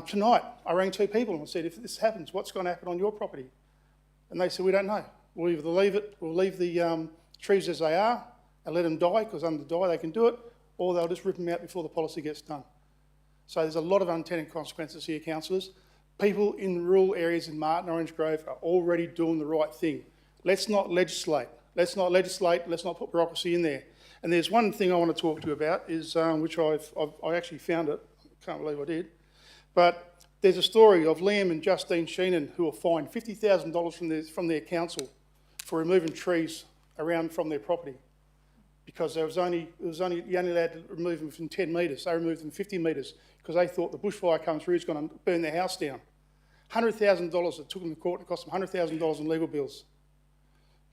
Tonight, I rang 2 people and said, if this happens, what's going to happen on your property? And they said, we don't know. We'll either leave the trees as they are and let them die, because under die they can do it, or they'll just rip them out before the policy gets done. So there's a lot of unintended consequences here, councillors. People in rural areas in Martin, Orange Grove are already doing the right thing. Let's not legislate. Let's not put bureaucracy in there. And there's one thing I want to talk to you about, is which I actually found it. I can't believe I did. But there's a story of Liam and Justine Sheenan who were fined $50,000 from their council for removing trees around from their property, because you only allowed to remove them from 10 metres. They removed them 50 metres because they thought the bushfire coming through is going to burn their house down. $100,000 it took them to court. It cost them $100,000 in legal bills.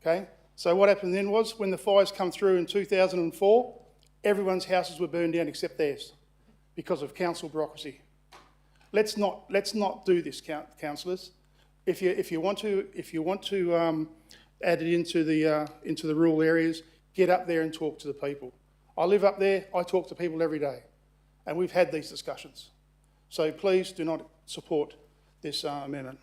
Okay, so what happened then was, when the fires come through in 2004, everyone's houses were burned down except theirs because of council bureaucracy. Let's not do this, councillors. If you want to add it into the rural areas, get up there and talk to the people. I live up there. I talk to people every day, and we've had these discussions. So please do not support this amendment.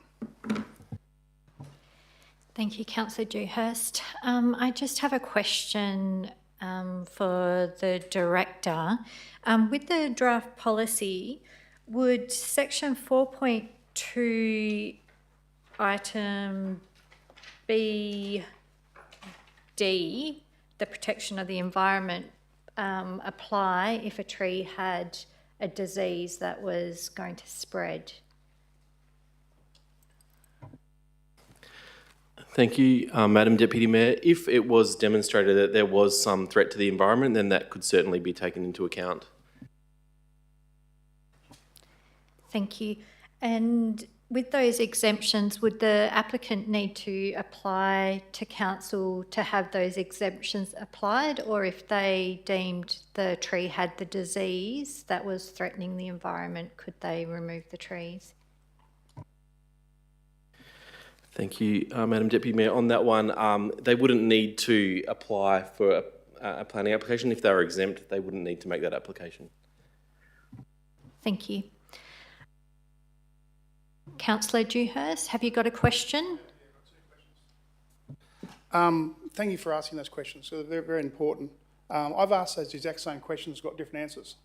Thank you, Councillor Dewhurst. I just have a question for the Director. With the draft policy, would section 4.2 item B D, the protection of the environment, apply if a tree had a disease that was going to spread? Thank you, Madam Deputy Mayor. If it was demonstrated that there was some threat to the environment, then that could certainly be taken into account. Thank you. And with those exemptions, would the applicant need to apply to council to have those exemptions applied, or if they deemed the tree had the disease that was threatening the environment, could they remove the trees? Thank you, Madam Deputy Mayor. On that one, they wouldn't need to apply for a planning application. If they were exempt, they wouldn't need to make that application. Thank you. Councillor Dewhurst, have you got a question? Thank you for asking those questions. So they're very important. I've asked those exact same questions, got different answers.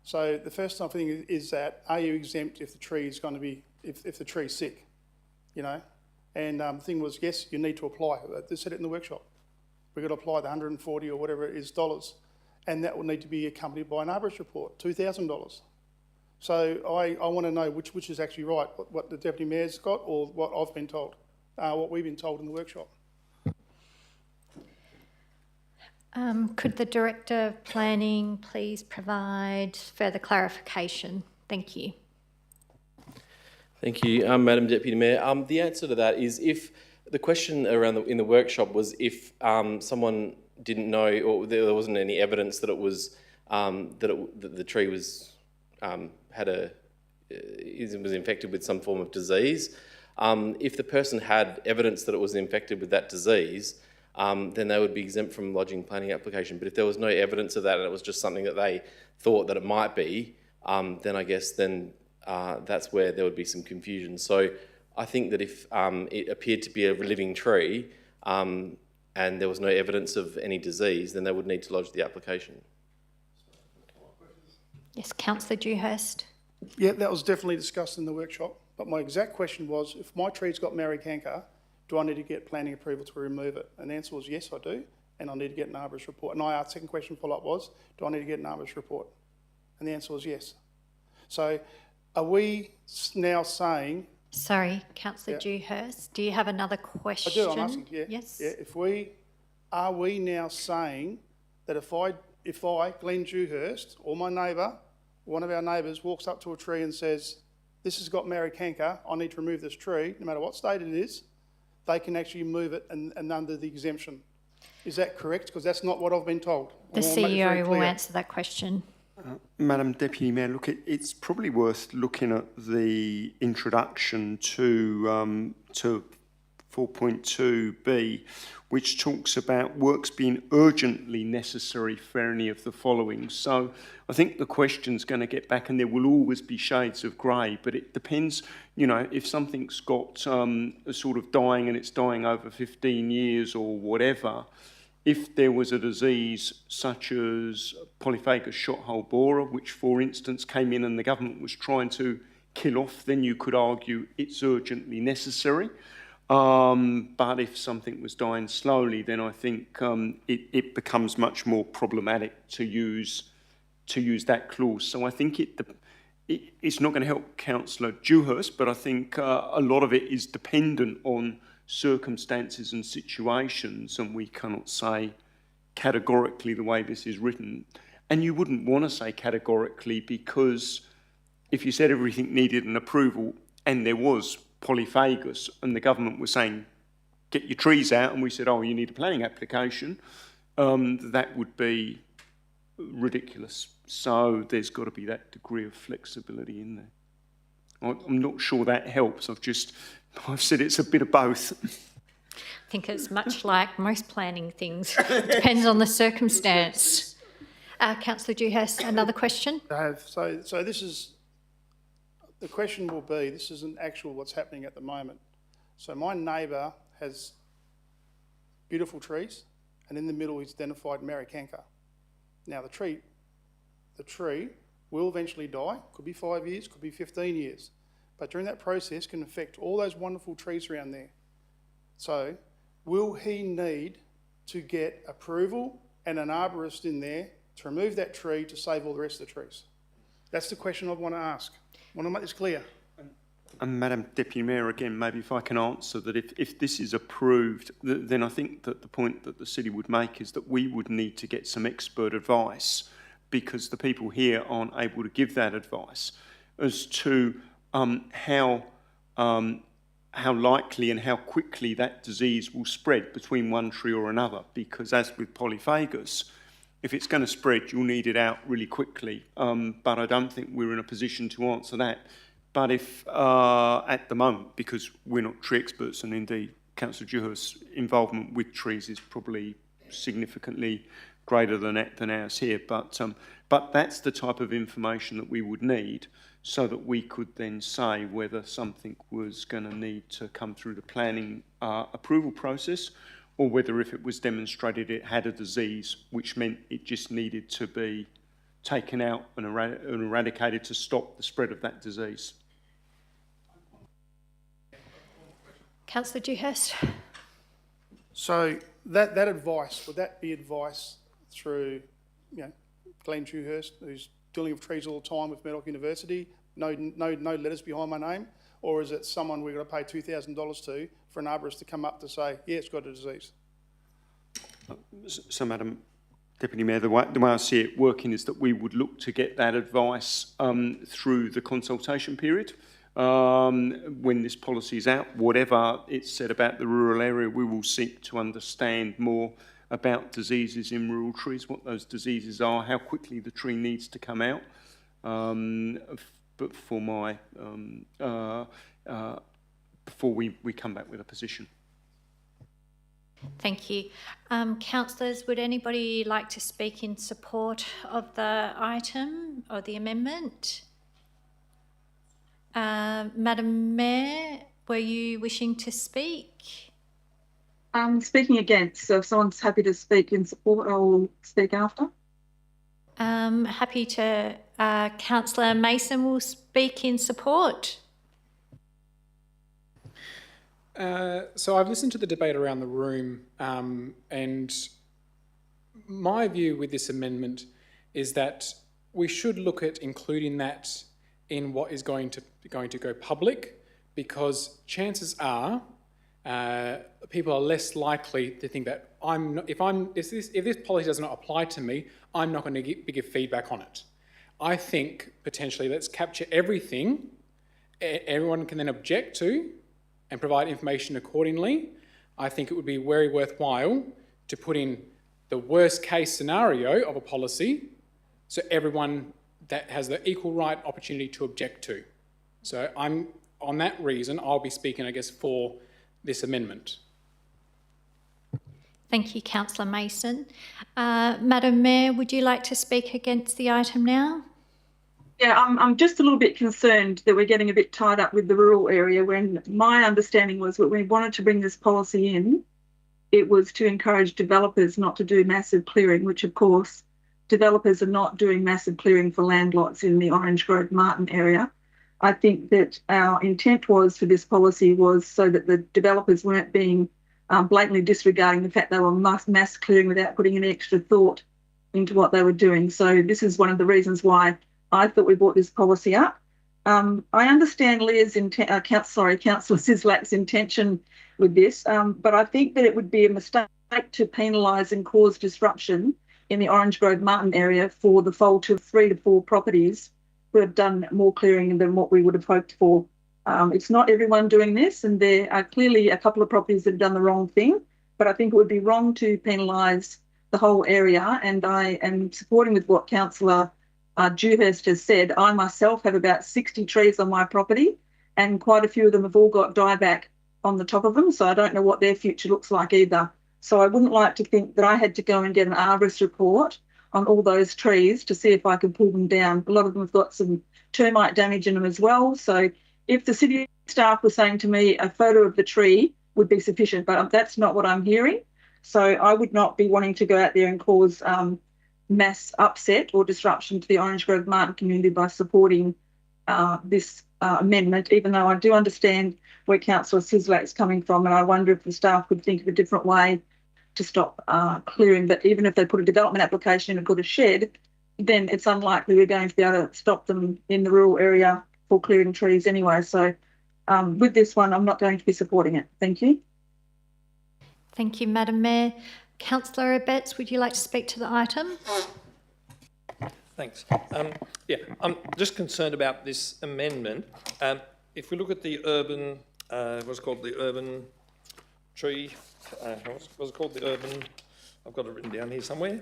So the first thing is that, are you exempt if the tree is going to be, if the tree's sick, you know? And the thing was, yes, you need to apply. They said it in the workshop. we've got to apply the 140 or whatever it is dollars, and that will need to be accompanied by an arborist report, $2,000. So I want to know which is actually right, what the Deputy Mayor's got or what I've been told, what we've been told in the workshop. Could the Director of Planning please provide further clarification? Thank you. Thank you, Madam Deputy Mayor. The answer to that is if the question around in the workshop was if someone didn't know or there wasn't any evidence that it was that the tree was was infected with some form of disease. If the person had evidence that it was infected with that disease, then they would be exempt from lodging planning application. But if there was no evidence of that and it was just something that they thought that it might be, then I guess that's where there would be some confusion. So I think that if it appeared to be a living tree and there was no evidence of any disease, then they would need to lodge the application. Yes, Councillor Dewhurst. Yeah, that was definitely discussed in the workshop, but my exact question was, if my tree's got Mary canker, do I need to get planning approval to remove it? And the answer was yes, I do, and I need to get an arborist report. And our second question follow-up was, do I need to get an arborist report? And the answer was yes. So are we now saying... Sorry, Councillor Dewhurst, do you have another question? I do, I'm asking, yeah. Yes. Yeah, are we now saying that if I, Glenn Dewhurst, or my neighbour, one of our neighbours walks up to a tree and says, this has got Mary canker, I need to remove this tree, no matter what state it is, they can actually move it and under the exemption. Is that correct? Because that's not what I've been told. The CEO will answer that question. Madam Deputy Mayor, look, it's probably worth looking at the introduction to 4.2b, which talks about works being urgently necessary for any of the following. So I think the question's going to get back, and there will always be shades of grey, but it depends, if something's got a sort of dying and it's dying over 15 years or whatever. If there was a disease such as polyphagous shot-hole borer, which, for instance, came in and the government was trying to kill off, then you could argue it's urgently necessary. But if something was dying slowly, then I think it becomes much more problematic to use that clause. So I think it's not going to help Councillor Dewhurst, but I think a lot of it is dependent on circumstances and situations, and we cannot say categorically the way this is written. And you wouldn't want to say categorically, because if you said everything needed an approval and there was polyphagous and the government was saying, get your trees out, and we said, oh, you need a planning application, that would be ridiculous. So there's got to be that degree of flexibility in there. I'm not sure that helps. I've said it's a bit of both. I think it's much like most planning things. It depends on the circumstance. Councillor Dewhurst, another question? I have. So this is, the question will be, this isn't actual what's happening at the moment. So my neighbour has beautiful trees, and in the middle he's identified Mary canker. Now the tree will eventually die, could be 5 years, could be 15 years. But during that process can affect all those wonderful trees around there. So will he need to get approval and an arborist in there to remove that tree to save all the rest of the trees? That's the question I want to ask. I want to make this clear. And Madam Deputy Mayor, again, maybe if I can answer that, if this is approved, then I think that the point that the city would make is that we would need to get some expert advice, because the people here aren't able to give that advice as to how likely and how quickly that disease will spread between one tree or another. Because as with polyphagous, if it's going to spread, you'll need it out really quickly. But I don't think we're in a position to answer that. But if at the moment, because we're not tree experts, and indeed Councillor Dewhurst's involvement with trees is probably significantly greater than ours here, but that's the type of information that we would need, so that we could then say whether something was going to need to come through the planning approval process, or whether, if it was demonstrated it had a disease, which meant it just needed to be taken out and eradicated to stop the spread of that disease. Councillor Dewhurst. So that advice, would that be advice through, Glenn Dewhurst, who's dealing with trees all the time with Murdoch University, no letters behind my name, or is it someone we've got to pay $2,000 to for an arborist to come up to say, yeah, it's got a disease? So, Madam Deputy Mayor, the way I see it working is that we would look to get that advice through the consultation period. When this policy is out, whatever it's said about the rural area, we will seek to understand more about diseases in rural trees, what those diseases are, how quickly the tree needs to come out. But for my, before we come back with a position. Thank you. Councillors, would anybody like to speak in support of the item or the amendment? Madam Mayor, were you wishing to speak? I'm speaking against, so if someone's happy to speak in support, I'll speak after. Happy to, Councillor Mason will speak in support. So I've listened to the debate around the room, and my view with this amendment is that we should look at including that in what is going to go public, because chances are people are less likely to think that if this policy does not apply to me, I'm not going to give feedback on it. I think potentially let's capture everything everyone can then object to and provide information accordingly. I think it would be very worthwhile to put in the worst case scenario of a policy so everyone that has the equal right opportunity to object to. So on that reason, I'll be speaking, I guess, for this amendment. Thank you, Councillor Mason. Madam Mayor, would you like to speak against the item now? Yeah, I'm just a little bit concerned that we're getting a bit tied up with the rural area, when my understanding was that we wanted to bring this policy in, it was to encourage developers not to do massive clearing, which of course developers are not doing massive clearing for land lots in the Orange Grove Martin area. I think that our intent was for this policy was so that the developers weren't being blatantly disregarding the fact they were mass clearing without putting any extra thought into what they were doing. So this is one of the reasons why I thought we brought this policy up. I understand Councillor Sislak's intention with this, but I think that it would be a mistake to penalise and cause disruption in the Orange Grove Martin area for the fault of 3 to 4 properties who have done more clearing than what we would have hoped for. It's not everyone doing this, and there are clearly a couple of properties that have done the wrong thing, but I think it would be wrong to penalise the whole area, and I am supporting with what Councillor Dewhurst has said. I myself have about 60 trees on my property, and quite a few of them have all got dieback on the top of them, so I don't know what their future looks like either. So I wouldn't like to think that I had to go and get an arborist report on all those trees to see if I could pull them down. A lot of them have got some termite damage in them as well. So if the city staff were saying to me a photo of the tree would be sufficient, but that's not what I'm hearing. So I would not be wanting to go out there and cause mass upset or disruption to the Orange Grove Martin community by supporting this amendment, even though I do understand where Councillor Sislak's coming from, and I wonder if the staff could think of a different way to stop clearing. But even if they put a development application and put a shed, then it's unlikely we're going to be able to stop them in the rural area for clearing trees anyway. So with this one, I'm not going to be supporting it. Thank you. Thank you, Madam Mayor. Councillor Abetz, would you like to speak to the item? Thanks. Yeah, I'm just concerned about this amendment. If we look at the urban, what's called the urban tree, what's it called, the urban, I've got it written down here somewhere,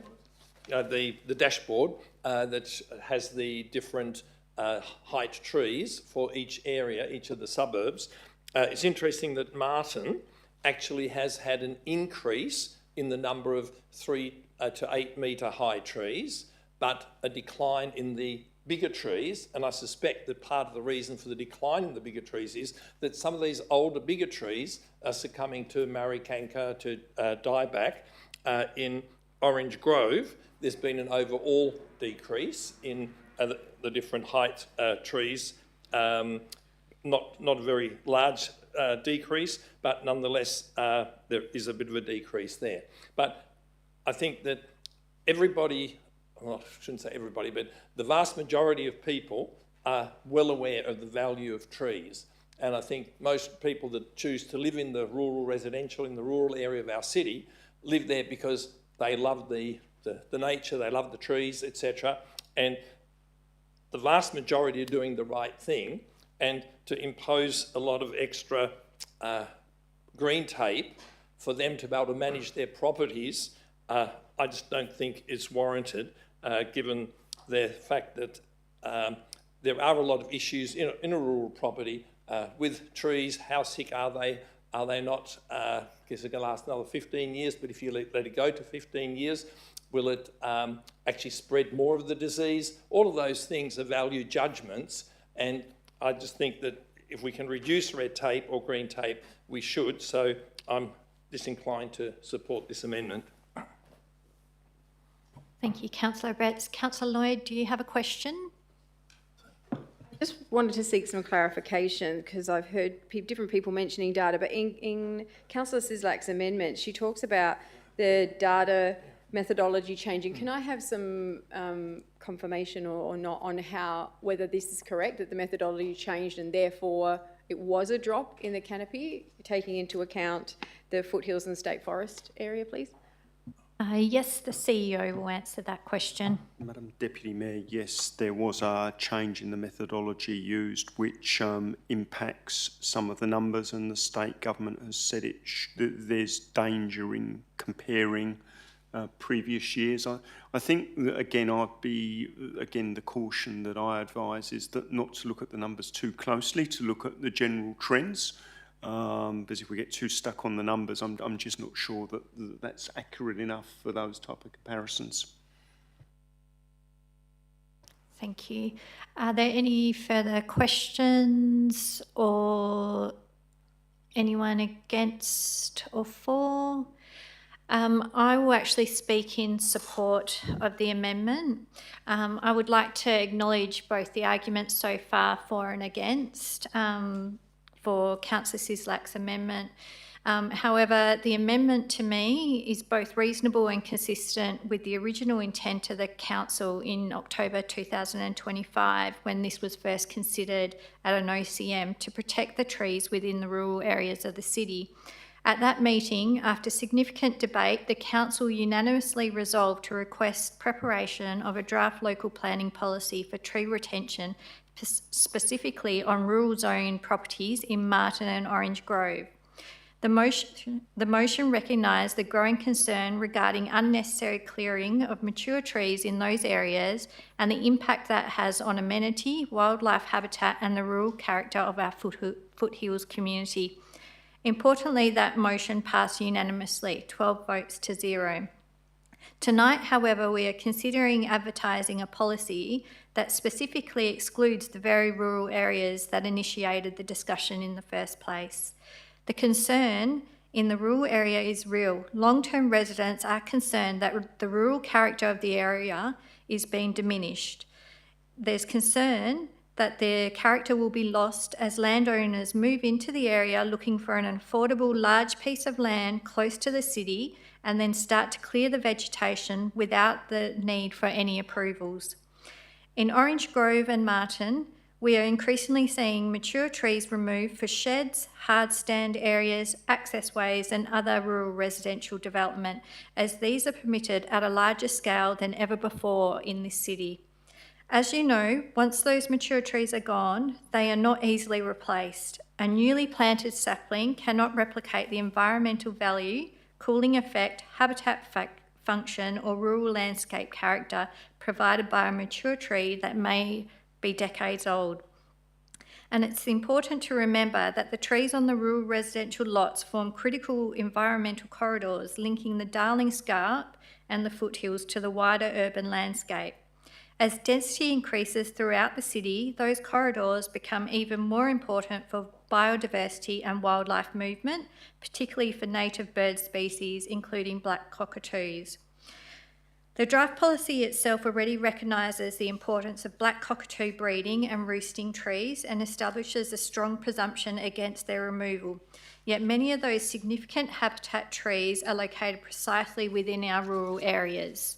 the dashboard that has the different height trees for each area, each of the suburbs. It's interesting that Martin actually has had an increase in the number of 3 to 8 metre high trees, but a decline in the bigger trees. And I suspect that part of the reason for the decline in the bigger trees is that some of these older, bigger trees are succumbing to maricanca, to dieback. In Orange Grove, there's been an overall decrease in the different height trees, not a very large decrease, but nonetheless, there is a bit of a decrease there. But I think that everybody, well, I shouldn't say everybody, but the vast majority of people are well aware of the value of trees. And I think most people that choose to live in the rural residential, in the rural area of our city, live there because they love the nature, they love the trees, etc. And the vast majority are doing the right thing. And to impose a lot of extra green tape for them to be able to manage their properties, I just don't think it's warranted, given the fact that there are a lot of issues in a rural property with trees. How sick are they? Are they not? I guess it's going to last another 15 years, but if you let it go to 15 years, will it actually spread more of the disease? All of those things are value judgments, and I just think that if we can reduce red tape or green tape, we should. So I'm disinclined to support this amendment. Thank you, Councillor Betts. Councillor Lloyd, do you have a question? I just wanted to seek some clarification because I've heard different people mentioning data, but in Councillor Sislak's amendment, she talks about the data methodology changing. Can I have some confirmation or not on whether this is correct, that the methodology changed and therefore it was a drop in the canopy, taking into account the foothills and state forest area, please? Yes, the CEO will answer that question. Madam Deputy Mayor, yes, there was a change in the methodology used which impacts some of the numbers, and the state government has said that there's danger in comparing previous years. I think that, again, the caution that I advise is that not to look at the numbers too closely, to look at the general trends. Because if we get too stuck on the numbers, I'm just not sure that that's accurate enough for those type of comparisons. Thank you. Are there any further questions or anyone against or for? I will actually speak in support of the amendment. I would like to acknowledge both the arguments so far for and against for Councillor Sislak's amendment. However, the amendment to me is both reasonable and consistent with the original intent of the Council in October 2025 when this was first considered at an OCM to protect the trees within the rural areas of the city. At that meeting, after significant debate, the Council unanimously resolved to request preparation of a draft local planning policy for tree retention, specifically on rural zone properties in Martin and Orange Grove. The motion recognised the growing concern regarding unnecessary clearing of mature trees in those areas and the impact that has on amenity, wildlife habitat and the rural character of our foothills community. Importantly, that motion passed unanimously, 12 votes to 0. Tonight, however, we are considering advertising a policy that specifically excludes the very rural areas that initiated the discussion in the first place. The concern in the rural area is real. Long-term residents are concerned that the rural character of the area is being diminished. There's concern that their character will be lost as landowners move into the area looking for an affordable large piece of land close to the city and then start to clear the vegetation without the need for any approvals. In Orange Grove and Martin, we are increasingly seeing mature trees removed for sheds, hard stand areas, access ways and other rural residential development, as these are permitted at a larger scale than ever before in this city. As you know, once those mature trees are gone, they are not easily replaced. A newly planted sapling cannot replicate the environmental value, cooling effect, habitat function or rural landscape character provided by a mature tree that may be decades old. And it's important to remember that the trees on the rural residential lots form critical environmental corridors linking the Darling Scarp and the foothills to the wider urban landscape. As density increases throughout the city, those corridors become even more important for biodiversity and wildlife movement, particularly for native bird species, including black cockatoos. The draft policy itself already recognises the importance of black cockatoo breeding and roosting trees and establishes a strong presumption against their removal. Yet many of those significant habitat trees are located precisely within our rural areas.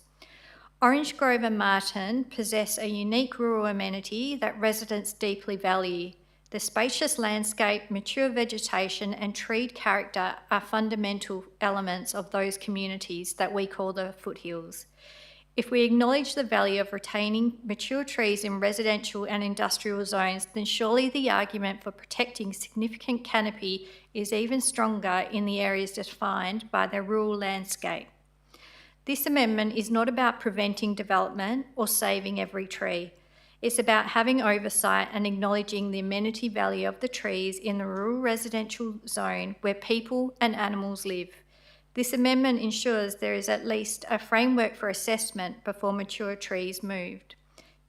Orange Grove and Martin possess a unique rural amenity that residents deeply value. The spacious landscape, mature vegetation and treed character are fundamental elements of those communities that we call the foothills. If we acknowledge the value of retaining mature trees in residential and industrial zones, then surely the argument for protecting significant canopy is even stronger in the areas defined by the rural landscape. This amendment is not about preventing development or saving every tree. It's about having oversight and acknowledging the amenity value of the trees in the rural residential zone where people and animals live. This amendment ensures there is at least a framework for assessment before mature trees moved.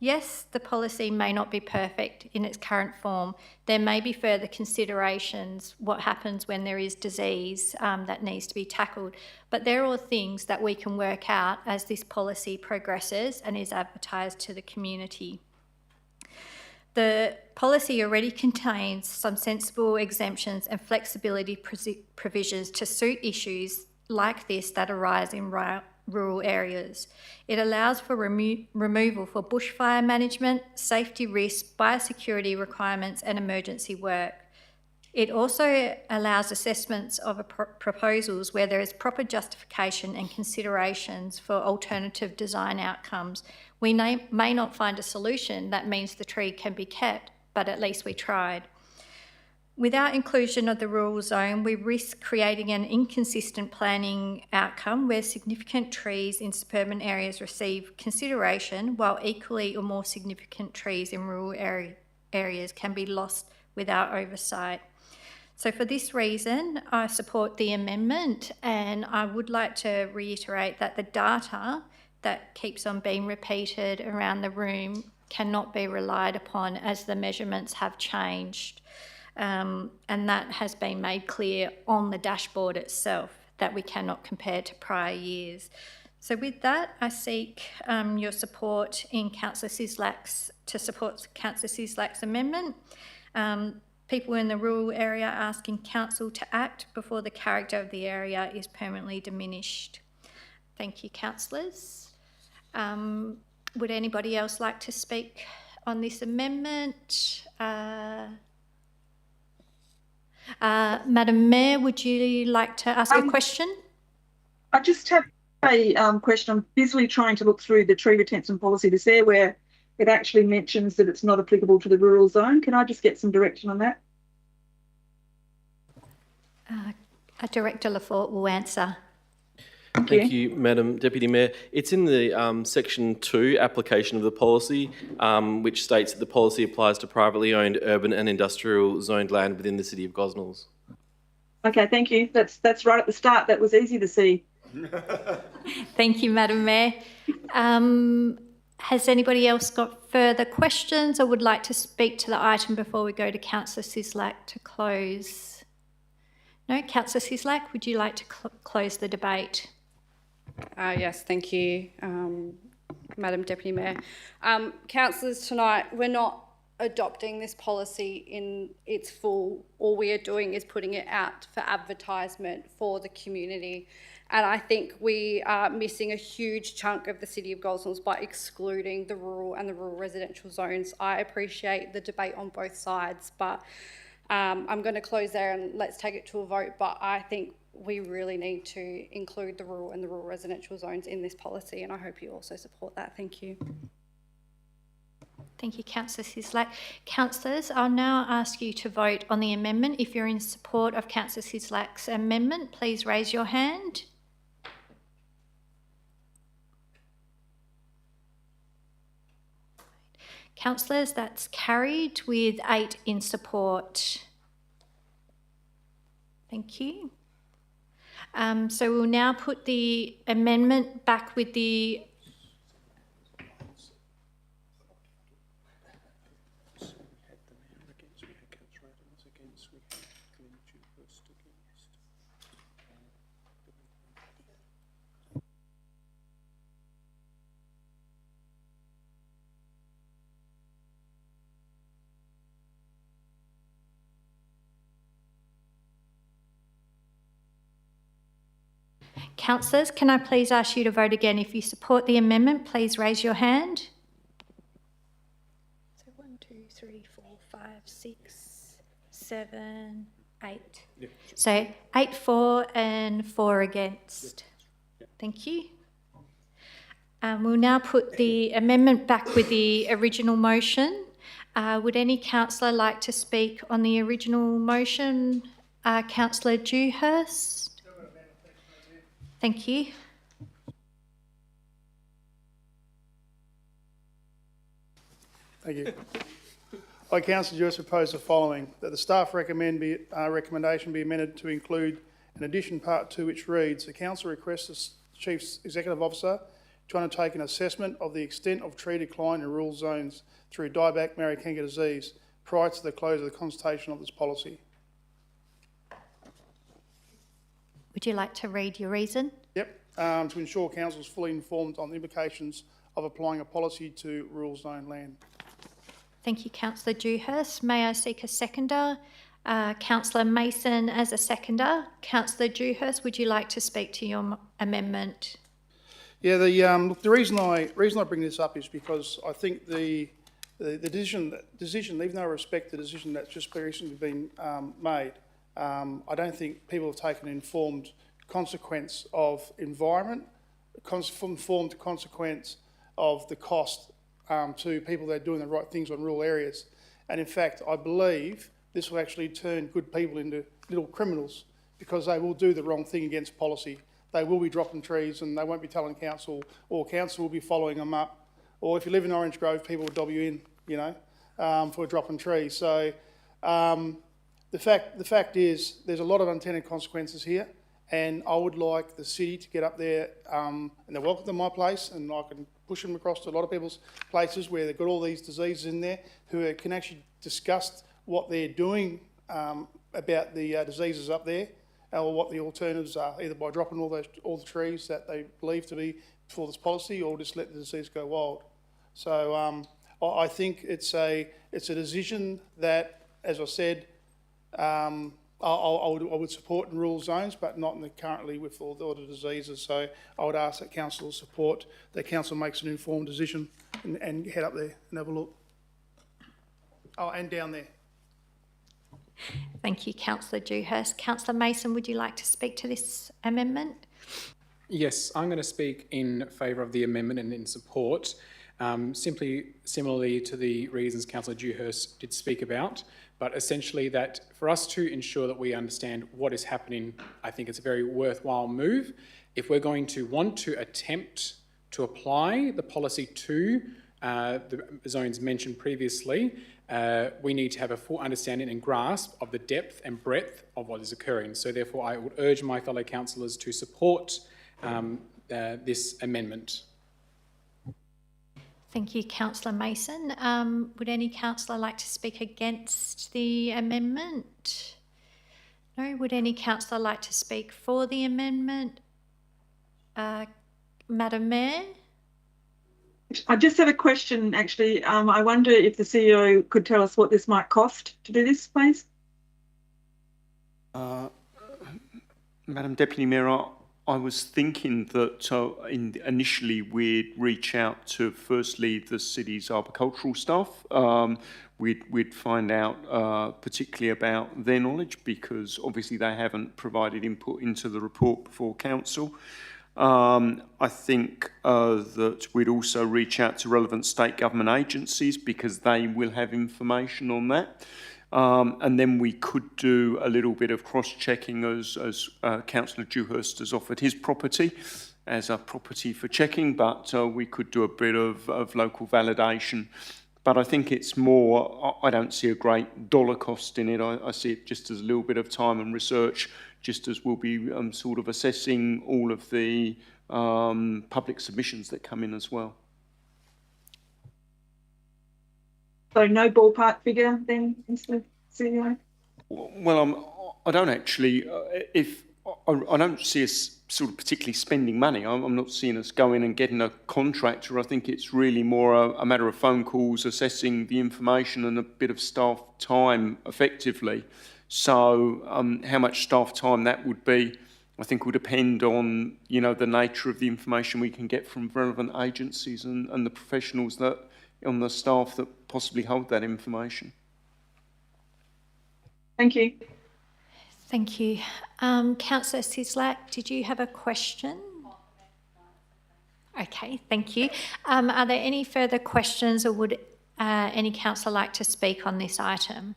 Yes, the policy may not be perfect in its current form. There may be further considerations, what happens when there is disease that needs to be tackled, but they're all things that we can work out as this policy progresses and is advertised to the community. The policy already contains some sensible exemptions and flexibility provisions to suit issues like this that arise in rural areas. It allows for removal for bushfire management, safety risks, biosecurity requirements and emergency work. It also allows assessments of proposals where there is proper justification and considerations for alternative design outcomes. We may not find a solution that means the tree can be kept, but at least we tried. Without inclusion of the rural zone, we risk creating an inconsistent planning outcome where significant trees in suburban areas receive consideration while equally or more significant trees in rural areas can be lost without oversight. So for this reason, I support the amendment, and I would like to reiterate that the data that keeps on being repeated around the room cannot be relied upon as the measurements have changed. And that has been made clear on the dashboard itself, that we cannot compare to prior years. So with that, I seek your support in Councillor Sislak's, to support Councillor Sislak's amendment. People in the rural area asking council to act before the character of the area is permanently diminished. Thank you, councillors. Would anybody else like to speak on this amendment? Madam Mayor, would you like to ask a question? I just have a question. I'm busily trying to look through the tree retention policy this year where it actually mentions that it's not applicable to the rural zone. Can I just get some direction on that? Director Lafort will answer. Thank you, Madam Deputy Mayor. It's in the Section 2 application of the policy, which states that the policy applies to privately owned urban and industrial zoned land within the City of Gosnells. Okay, thank you. That's right at the start. That was easy to see. Thank you, Madam Mayor. Has anybody else got further questions or would like to speak to the item before we go to Councillor Sislak to close? No? Councillor Sislak, would you like to close the debate? Yes, thank you, Madam Deputy Mayor. Councillors, tonight we're not adopting this policy in its full. All we are doing is putting it out for advertisement for the community. And I think we are missing a huge chunk of the City of Gosnells by excluding the rural and the rural residential zones. I appreciate the debate on both sides, but I'm going to close there and let's take it to a vote. But I think we really need to include the rural and the rural residential zones in this policy, and I hope you also support that. Thank you. Thank you, Councillor Sislak. Councillors, I'll now ask you to vote on the amendment. If you're in support of Councillor Sislak's amendment, please raise your hand. Councillors, that's carried with 8 in support. Thank you. So we'll now put the amendment back with the Councillors, can I please ask you to vote again? If you support the amendment, please raise your hand. So 1, 2, 3, 4, 5, 6, 7, 8. Yeah. So 8 for and 4 against. Thank you. We'll now put the amendment back with the original motion. Would any councillor like to speak on the original motion? Councillor Dewhurst? Thank you. Thank you. I, Councillor Dewhurst, propose the following: that the staff recommendation be amended to include an addition part 2 which reads, the council requests the Chief Executive Officer to undertake an assessment of the extent of tree decline in rural zones through dieback Maricanca disease prior to the close of the consultation of this policy. Would you like to read your reason? Yep. To ensure council is fully informed on the implications of applying a policy to rural zone land. Thank you, Councillor Dewhurst. May I seek a seconder? Councillor Mason as a seconder. Councillor Dewhurst, would you like to speak to your amendment? Yeah, the reason I bring this up is because I think the decision, even though I respect the decision that's just recently been made, I don't think people have taken an informed consequence of environment, informed consequence of the cost to people that are doing the right things on rural areas. And in fact, I believe this will actually turn good people into little criminals because they will do the wrong thing against policy. They will be dropping trees and they won't be telling council, or council will be following them up. Or if you live in Orange Grove, people will dob you in, you know, for dropping trees. So the fact is there's a lot of unintended consequences here, and I would like the city to get up there, and they're welcome to my place, and I can push them across to a lot of people's places where they've got all these diseases in there who can actually discuss what they're doing about the diseases up there, or what the alternatives are, either by dropping all the trees that they believe to be for this policy, or just let the disease go wild. So I think it's a decision that, as I said, I would support in rural zones, but not in the currently with all the diseases. So I would ask that council support, that council makes an informed decision and head up there and have a look. Oh, and down there. Thank you, Councillor Dewhurst. Councillor Mason, would you like to speak to this amendment? Yes, I'm going to speak in favour of the amendment and in support, simply similarly to the reasons Councillor Dewhurst did speak about, but essentially that for us to ensure that we understand what is happening, I think it's a very worthwhile move. If we're going to want to attempt to apply the policy to the zones mentioned previously, we need to have a full understanding and grasp of the depth and breadth of what is occurring. So therefore I would urge my fellow councillors to support this amendment. Thank you, Councillor Mason. Would any councillor like to speak against the amendment? No. Would any councillor like to speak for the amendment? Madam Mayor? I just have a question, actually. I wonder if the CEO could tell us what this might cost to do this, please. Madam Deputy Mayor, I was thinking that initially we'd reach out to firstly the city's arboricultural staff. We'd find out particularly about their knowledge, because obviously they haven't provided input into the report before council. I think that we'd also reach out to relevant state government agencies, because they will have information on that. And then we could do a little bit of cross-checking as Councillor Dewhurst has offered his property as a property for checking, but we could do a bit of local validation. But I think it's more, I don't see a great dollar cost in it. I see it just as a little bit of time and research, just as we'll be sort of assessing all of the public submissions that come in as well. So no ballpark figure then, Mr. CEO? Well, I don't actually, I don't see us sort of particularly spending money. I'm not seeing us going and getting a contractor. I think it's really more a matter of phone calls, assessing the information, and a bit of staff time effectively. So how much staff time that would be, I think will depend on, you know, the nature of the information we can get from relevant agencies and the professionals that on the staff that possibly hold that information. Thank you. Thank you. Councillor Sislak, did you have a question? Okay, thank you. Are there any further questions, or would any councillor like to speak on this item?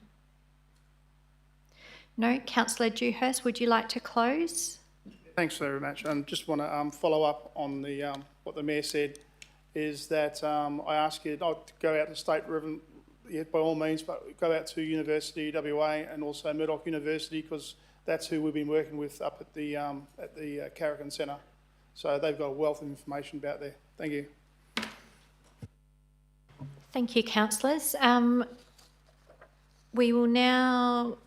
No? Councillor Dewhurst, would you like to close? Thanks very much. And just want to follow up on the what the Mayor said, is that I ask you not to go out to State River yet by all means, but go out to University WA and also Murdoch University, because that's who we've been working with up at the Carrigan Centre. So they've got a wealth of information about there. Thank you. Thank you, councillors. We will now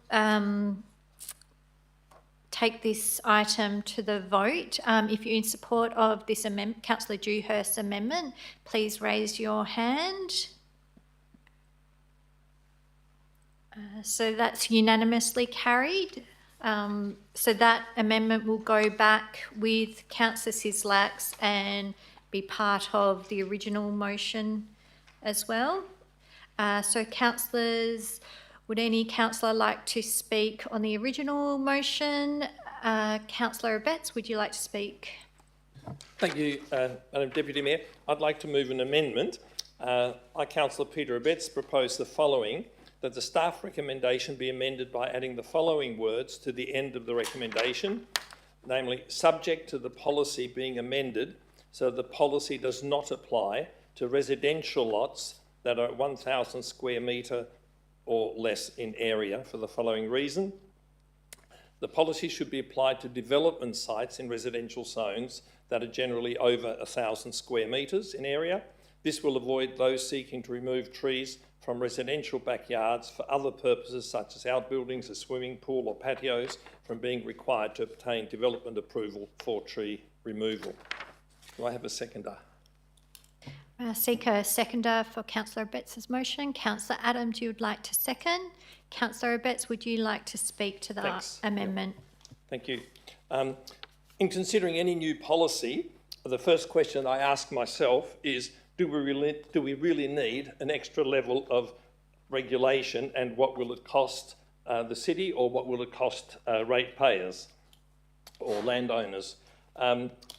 take this item to the vote. If you're in support of this amendment, Councillor Dewhurst's amendment, please raise your hand. So that's unanimously carried. So that amendment will go back with Councillor Sislak's and be part of the original motion as well. So councillors, would any councillor like to speak on the original motion? Councillor Abetz, would you like to speak? Thank you, Madam Deputy Mayor. I'd like to move an amendment. I, Councillor Peter Abetz, propose the following: that the staff recommendation be amended by adding the following words to the end of the recommendation, namely, subject to the policy being amended so the policy does not apply to residential lots that are 1,000 square metre or less in area, for the following reason. The policy should be applied to development sites in residential zones that are generally over 1,000 square metres in area. This will avoid those seeking to remove trees from residential backyards for other purposes such as outbuildings, a swimming pool or patios from being required to obtain development approval for tree removal. Do I have a seconder? Seek a seconder for Councillor Abetz's motion. Councillor Adams, you would like to second. Councillor Abetz, would you like to speak to the amendment? Thank you. In considering any new policy, the first question I ask myself is, do we really need an extra level of regulation, and what will it cost the city, or what will it cost ratepayers or landowners?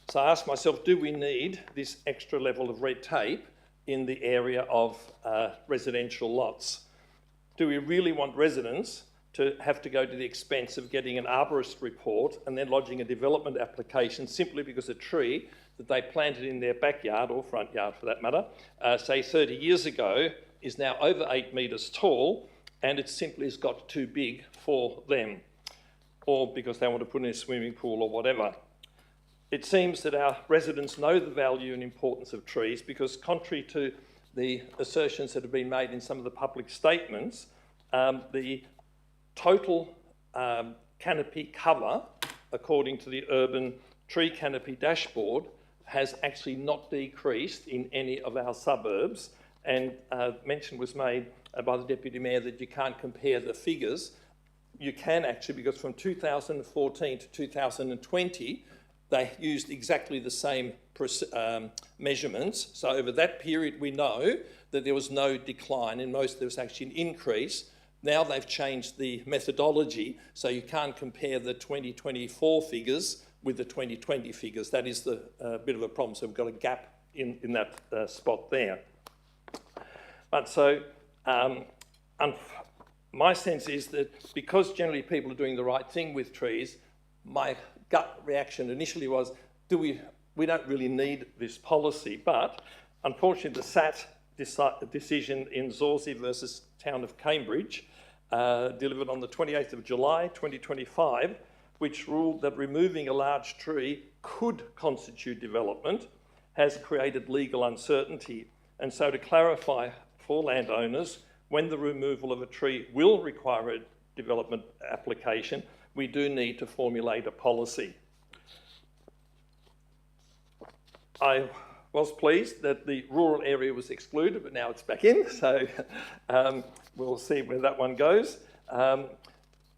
So I ask myself, do we need this extra level of red tape in the area of residential lots? Do we really want residents to have to go to the expense of getting an arborist report and then lodging a development application simply because a tree that they planted in their backyard, or front yard for that matter, say 30 years ago, is now over 8 metres tall, and it simply has got too big for them, or because they want to put in a swimming pool or whatever? It seems that our residents know the value and importance of trees, because contrary to the assertions that have been made in some of the public statements, the total canopy cover, according to the urban tree canopy dashboard, has actually not decreased in any of our suburbs. And mention was made by the Deputy Mayor that you can't compare the figures. You can actually, because from 2014 to 2020, they used exactly the same measurements. So over that period, we know that there was no decline. In most, there was actually an increase. Now they've changed the methodology, so you can't compare the 2024 figures with the 2020 figures. That is the bit of a problem. So we've got a gap in that spot there. But so my sense is that because generally people are doing the right thing with trees, my gut reaction initially was, we don't really need this policy. But unfortunately, the SAT decision in Zorsey versus Town of Cambridge, delivered on the 28th of July 2025, which ruled that removing a large tree could constitute development, has created legal uncertainty. And so to clarify for landowners, when the removal of a tree will require a development application, we do need to formulate a policy. I was pleased that the rural area was excluded, but now it's back in, so we'll see where that one goes.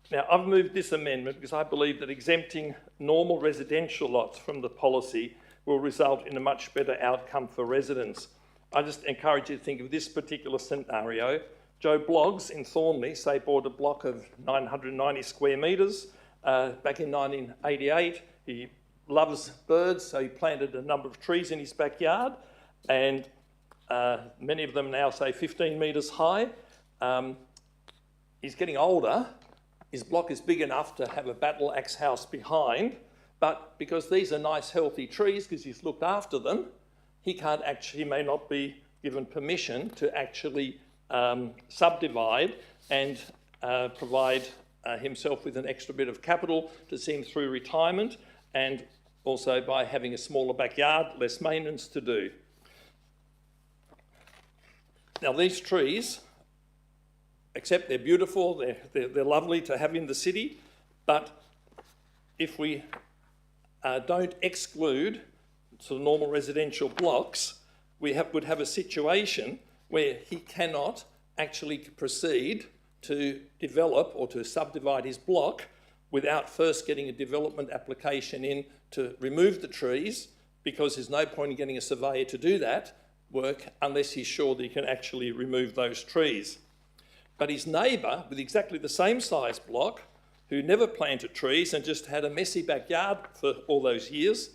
Now, I've moved this amendment because I believe that exempting normal residential lots from the policy will result in a much better outcome for residents. I just encourage you to think of this particular scenario. Joe Bloggs in Thornley, say, bought a block of 990 square metres back in 1988. He loves birds, so he planted a number of trees in his backyard, and many of them now, say, 15 metres high. He's getting older. His block is big enough to have a battle axe house behind, but because these are nice, healthy trees, because he's looked after them, he may not be given permission to actually subdivide and provide himself with an extra bit of capital to see him through retirement, and also by having a smaller backyard, less maintenance to do. Now these trees, except they're beautiful, they're lovely to have in the city, but if we don't exclude sort of normal residential blocks, we would have a situation where he cannot actually proceed to develop or to subdivide his block without first getting a development application in to remove the trees, because there's no point in getting a surveyor to do that work unless he's sure that he can actually remove those trees. But his neighbour, with exactly the same size block, who never planted trees and just had a messy backyard for all those years,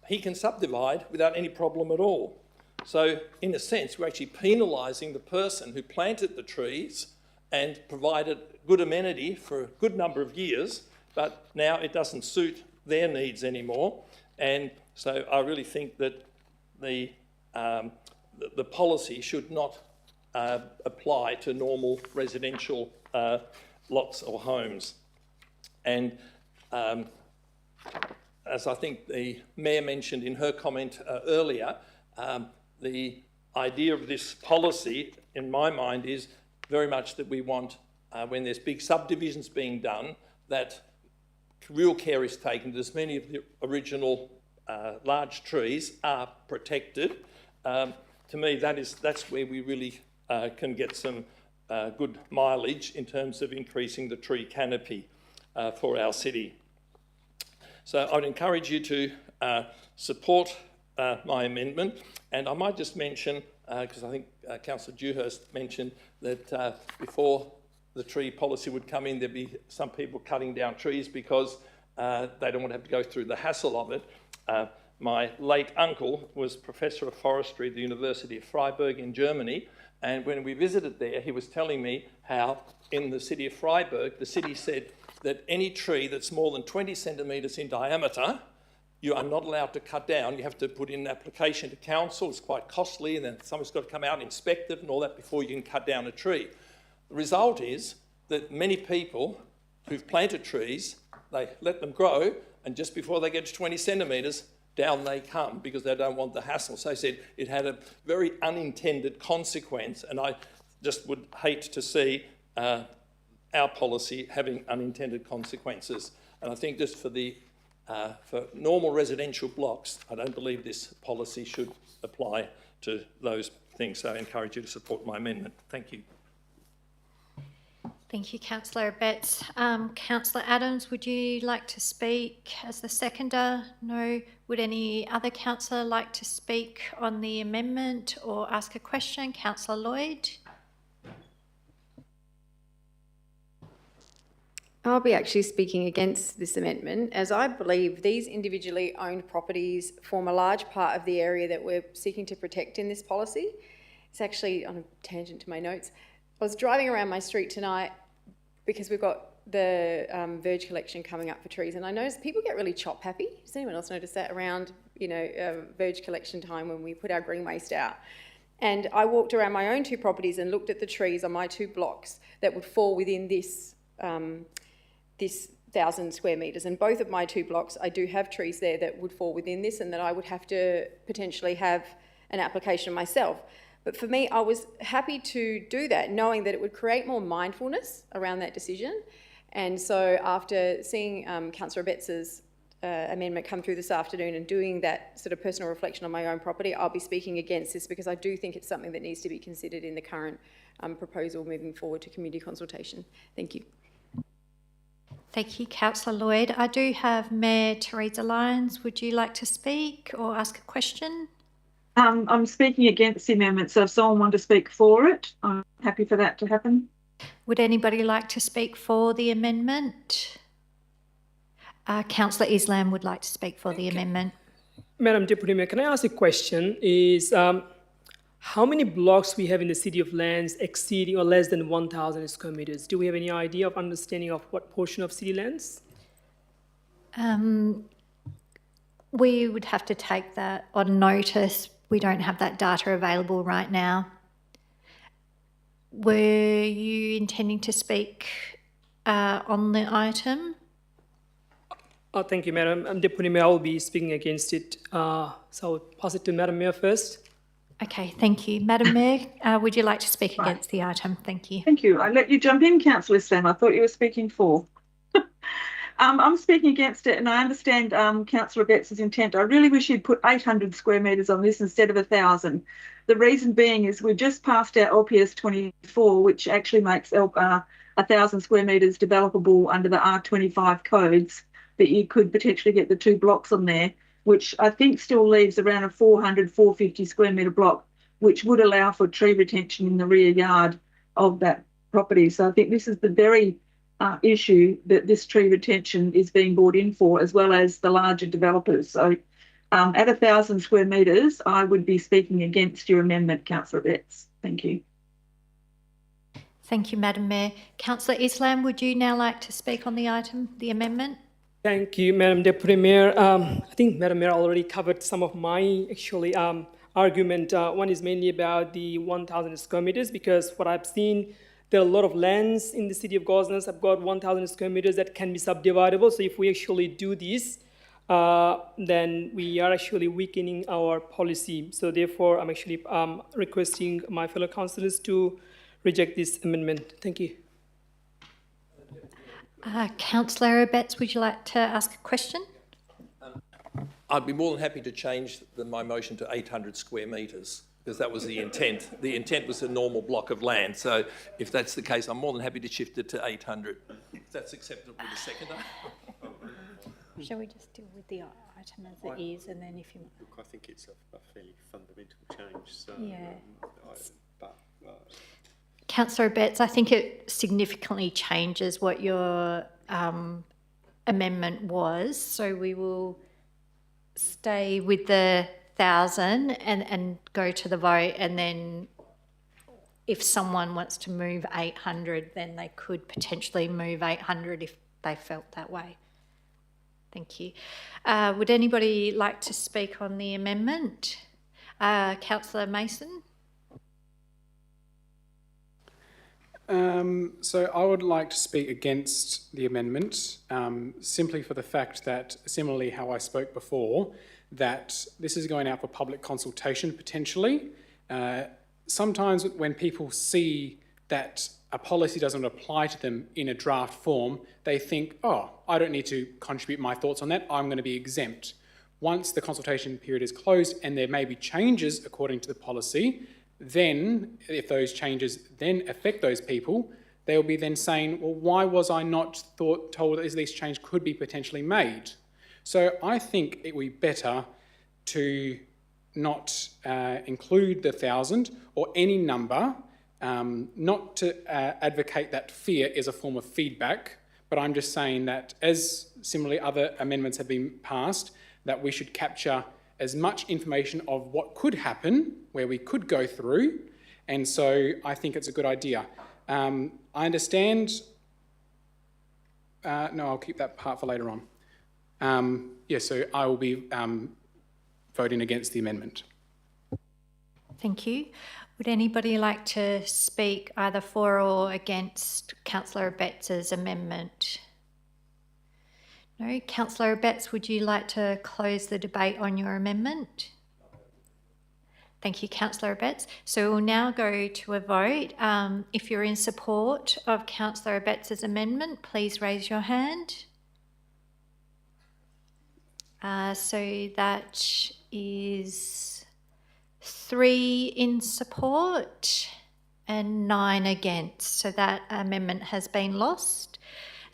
he can subdivide without any problem at all. So, in a sense, we're actually penalising the person who planted the trees and provided good amenity for a good number of years, but now it doesn't suit their needs anymore. And so I really think that the policy should not apply to normal residential lots or homes. And as I think the Mayor mentioned in her comment earlier, the idea of this policy, in my mind, is very much that we want, when there's big subdivisions being done, that real care is taken that as many of the original large trees are protected. To me, that's where we really can get some good mileage in terms of increasing the tree canopy for our city. So I'd encourage you to support my amendment, and I might just mention, because I think Councillor Dewhurst mentioned that before the tree policy would come in, there'd be some people cutting down trees because they don't want to have to go through the hassle of it. My late uncle was Professor of Forestry at the University of Freiburg in Germany, and when we visited there, he was telling me how in the city of Freiburg, the city said that any tree that's more than 20 centimetres in diameter, you are not allowed to cut down. You have to put in an application to council. It's quite costly, and then someone's got to come out and inspect it and all that before you can cut down a tree. The result is that many people who've planted trees, they let them grow, and just before they get to 20 centimetres, down they come because they don't want the hassle. So I said it had a very unintended consequence, and I just would hate to see our policy having unintended consequences. And I think just for normal residential blocks, I don't believe this policy should apply to those things. So I encourage you to support my amendment. Thank you. Thank you, Councillor Betts. Councillor Adams, would you like to speak as the seconder? No. Would any other councillor like to speak on the amendment or ask a question? Councillor Lloyd? I'll be actually speaking against this amendment, as I believe these individually owned properties form a large part of the area that we're seeking to protect in this policy. It's actually on a tangent to my notes. I was driving around my street tonight because we've got the verge collection coming up for trees, and I noticed people get really chop happy. Does anyone else notice that around, verge collection time when we put our green waste out? And I walked around my own two properties and looked at the trees on my two blocks that would fall within this 1,000 square metres. And both of my two blocks, I do have trees there that would fall within this and that I would have to potentially have an application myself. But for me, I was happy to do that, knowing that it would create more mindfulness around that decision. And so after seeing Councillor Betts's amendment come through this afternoon and doing that sort of personal reflection on my own property, I'll be speaking against this because I do think it's something that needs to be considered in the current proposal moving forward to community consultation. Thank you. Thank you, Councillor Lloyd. I do have Mayor Teresa Lyons. Would you like to speak or ask a question? I'm speaking against the amendment, so if someone wanted to speak for it, I'm happy for that to happen. Would anybody like to speak for the amendment? Councillor Islam would like to speak for the amendment. Madam Deputy Mayor, can I ask a question? Is how many blocks we have in the City of Lands exceeding or less than 1,000 square meters? Do we have any idea of understanding of what portion of city lands? We would have to take that on notice. We don't have that data available right now. Were you intending to speak on the item? Oh, thank you, Madam Deputy Mayor. I will be speaking against it. So I'll pass it to Madam Mayor first. Okay, thank you. Madam Mayor, would you like to speak against the item? Thank you. Thank you. I let you jump in, Councillor Sam. I thought you were speaking for. I'm speaking against it, and I understand Councillor Betts' intent. I really wish he'd put 800 square metres on this instead of 1,000. The reason being is we've just passed our LPS 24, which actually makes 1,000 square metres developable under the R25 codes, that you could potentially get the 2 blocks on there, which I think still leaves around a 400, 450 square metre block, which would allow for tree retention in the rear yard of that property. So I think this is the very issue that this tree retention is being brought in for, as well as the larger developers. So at 1,000 square metres, I would be speaking against your amendment, Councillor Betts. Thank you. Thank you, Madam Mayor. Councillor Islam, would you now like to speak on the item, the amendment? Thank you, Madam Deputy Mayor. I think Madam Mayor already covered some of my argument. One is mainly about the 1,000 square meters, because what I've seen, there are a lot of lands in the city of Gosnells have got 1,000 square meters that can be subdividable. So if we actually do this, then we are actually weakening our policy. So therefore, I'm actually requesting my fellow councillors to reject this amendment. Thank you. Councillor Betts, would you like to ask a question? I'd be more than happy to change my motion to 800 square metres, because that was the intent. The intent was a normal block of land. So if that's the case, I'm more than happy to shift it to 800. If that's acceptable with the seconder. Shall we just deal with the item as it is, and then if you... Look, I think it's a fairly fundamental change. So, yeah. Councillor Betts, I think it significantly changes what your amendment was. So we will stay with the 1,000 and go to the vote, and then if someone wants to move 800, then they could potentially move 800 if they felt that way. Thank you. Would anybody like to speak on the amendment? Councillor Mason? So I would like to speak against the amendment, simply for the fact that, similarly how I spoke before, that this is going out for public consultation potentially. Sometimes when people see that a policy doesn't apply to them in a draft form, they think, oh, I don't need to contribute my thoughts on that, I'm going to be exempt. Once the consultation period is closed and there may be changes according to the policy, then if those changes then affect those people, they will be then saying, well, why was I not told that these changes could be potentially made? So I think it would be better to not include the 1,000 or any number, not to advocate that fear is a form of feedback, but I'm just saying that as similarly other amendments have been passed, that we should capture as much information of what could happen, where we could go through, and so I think it's a good idea. I understand... no, I'll keep that part for later on. So I will be voting against the amendment. Thank you. Would anybody like to speak either for or against Councillor Betts' amendment? No. Councillor Betts, would you like to close the debate on your amendment? Thank you, Councillor Betts. So we'll now go to a vote. If you're in support of Councillor Betts' amendment, please raise your hand. So that is 3 in support and 9 against. So that amendment has been lost.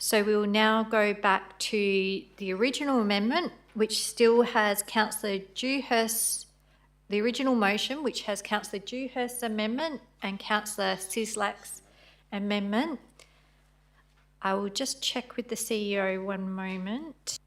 So we will now go back to the original amendment, which still has Councillor Dewhurst, the original motion, which has Councillor Dewhurst's amendment and Councillor Sislak's amendment. I will just check with the CEO one moment.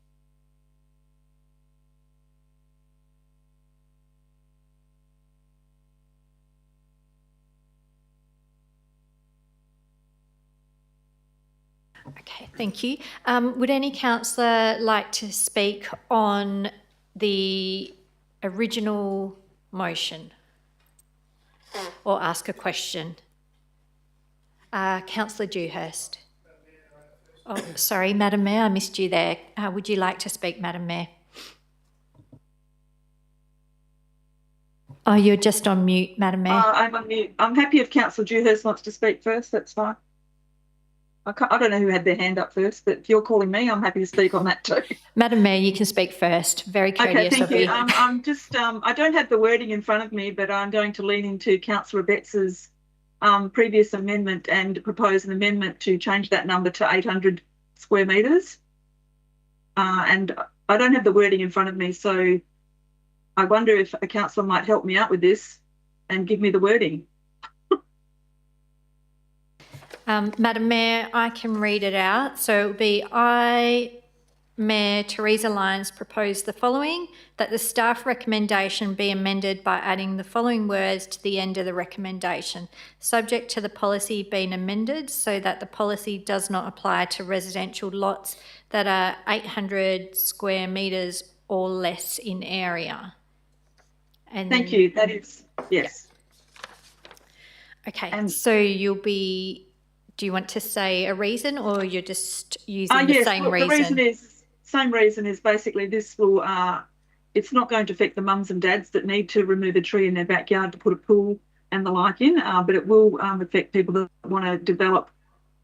Okay, thank you. Would any councillor like to speak on the original motion or ask a question? Councillor Dewhurst. Oh, sorry, Madam Mayor, I missed you there. Would you like to speak, Madam Mayor? Oh, you're just on mute, Madam Mayor. I'm on mute. I'm happy if Councillor Dewhurst wants to speak first, that's fine. I don't know who had their hand up first, but if you're calling me, I'm happy to speak on that too. Madam Mayor, you can speak first. Very courteous of you. Okay, thank you. I'm just, I don't have the wording in front of me, but I'm going to lean into Councillor Betts's previous amendment and propose an amendment to change that number to 800 square metres. And I don't have the wording in front of me, so I wonder if a councillor might help me out with this and give me the wording. Madam Mayor, I can read it out. So it will be Mayor Teresa Lyons proposed the following, that the staff recommendation be amended by adding the following words to the end of the recommendation, subject to the policy being amended so that the policy does not apply to residential lots that are 800 square metres or less in area. And Thank you. That is, yes. Okay, and so you'll be, do you want to say a reason or you're just using the yes, same look, reason? The reason is, same reason is basically this will, it's not going to affect the mums and dads that need to remove a tree in their backyard to put a pool and the like in, but it will affect people that want to develop,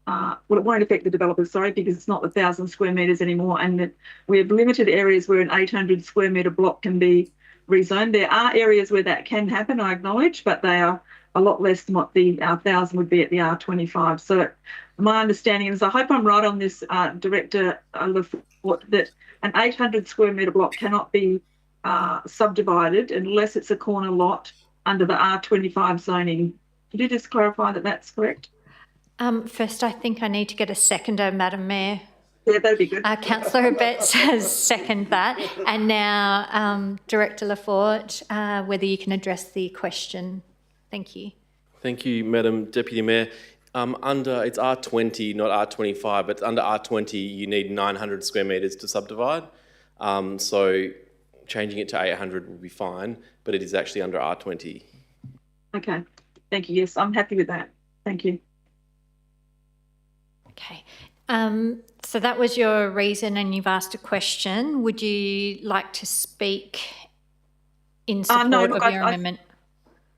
well, it won't affect the developers, sorry, because it's not 1,000 square metres anymore, and we have limited areas where an 800 square metre block can be rezoned. There are areas where that can happen, I acknowledge, but they are a lot less than what the 1,000 would be at the R25. So my understanding is, I hope I'm right on this, Director Lafort, that an 800 square metre block cannot be subdivided unless it's a corner lot under the R25 zoning. Could you just clarify that that's correct? First, I think I need to get a seconder, Madam Mayor. Yeah, that'd be good. Councillor Betts has seconded that. And now, Director Lafort, whether you can address the question. Thank you. Thank you, Madam Deputy Mayor. It's R20, not R25, but under R20 you need 900 square metres to subdivide. So changing it to 800 would be fine, but it is actually under R20. Okay, thank you. Yes, I'm happy with that. Thank you. Okay. So that was your reason and you've asked a question. Would you like to speak in support of your amendment?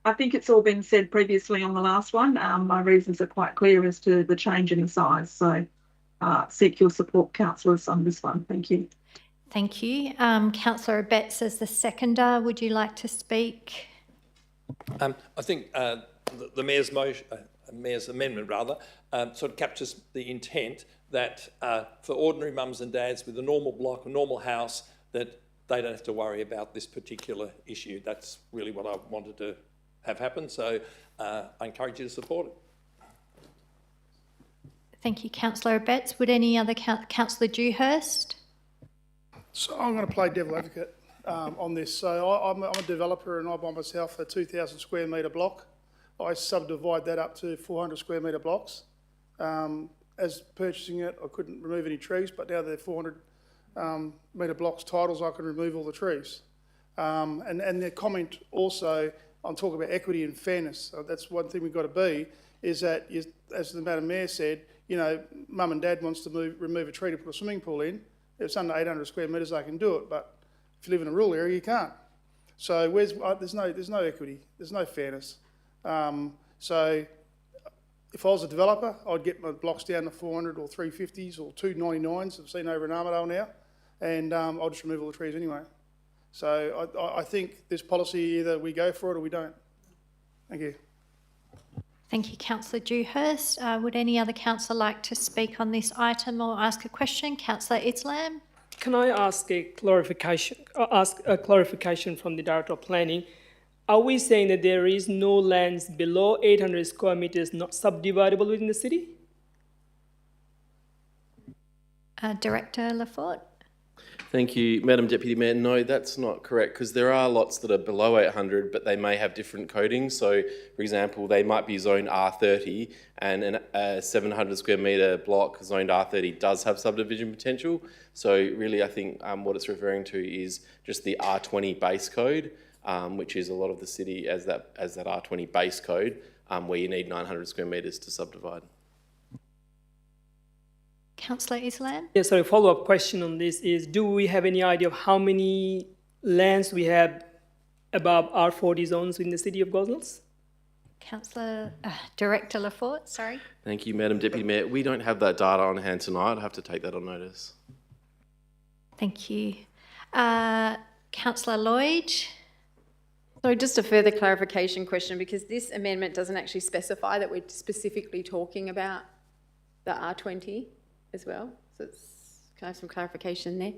I think it's all been said previously on the last one. My reasons are quite clear as to the change in the size. So seek your support, councillors, on this one. Thank you. Thank you. Councillor Betts as the seconder, would you like to speak? I think the Mayor's motion, Mayor's amendment rather, sort of captures the intent that for ordinary mums and dads with a normal block, a normal house, that they don't have to worry about this particular issue. That's really what I wanted to have happen. So I encourage you to support it. Thank you, Councillor Betts. Would any other Councillor Dewhurst? So I'm going to play devil advocate on this. So I'm a developer and I buy myself a 2,000 square metre block. I subdivide that up to 400 square metre blocks. As purchasing it, I couldn't remove any trees, but now they're 400 metre blocks titles, I can remove all the trees. And their comment also, I'm talking about equity and fairness. So that's one thing we've got to be, is that, as the Madam Mayor said, you know, mum and dad wants to remove a tree to put a swimming pool in. If it's under 800 square metres, they can do it, but if you live in a rural area, you can't. So there's no equity, there's no fairness. So if I was a developer, I'd get my blocks down to 400 or 350s or 299s, I've seen over in Armidale now, and I'll just remove all the trees anyway. So I think this policy, either we go for it or we don't. Thank you. Thank you, Councillor Dewhurst. Would any other councillor like to speak on this item or ask a question? Councillor Islam. Can I ask a clarification? From the Director of Planning? Are we saying that there is no lands below 800 square meters not subdividable within the city? Director Lafort. Thank you, Madam Deputy Mayor. No, that's not correct, because there are lots that are below 800, but they may have different codings. So, for example, they might be zoned R30, and a 700 square metre block zoned R30 does have subdivision potential. So really, I think what it's referring to is just the R20 base code, which is a lot of the city as that R20 base code, where you need 900 square metres to subdivide. Councillor Islam. Yes, so a follow-up question on this is, do we have any idea of how many lands we have above R40 zones in the city of Gosnells? Councillor, Director Lafort, sorry. Thank you, Madam Deputy Mayor. We don't have that data on hand tonight. I have to take that on notice. Thank you. Councillor Lloyd. So just a further clarification question, because this amendment doesn't actually specify that we're specifically talking about the R20 as well. So can I have some clarification there?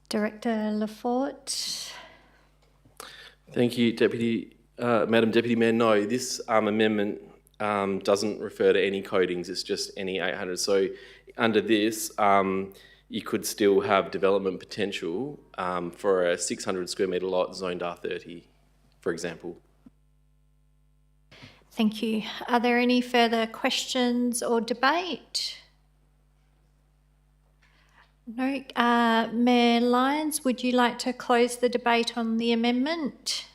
Director Lafort. Thank you, Madam Deputy Mayor. No, this amendment doesn't refer to any codings. It's just any 800. So under this, you could still have development potential for a 600 square metre lot zoned R30, for example. Thank you. Are there any further questions or debate? No. Mayor Lyons, would you like to close the debate on the amendment?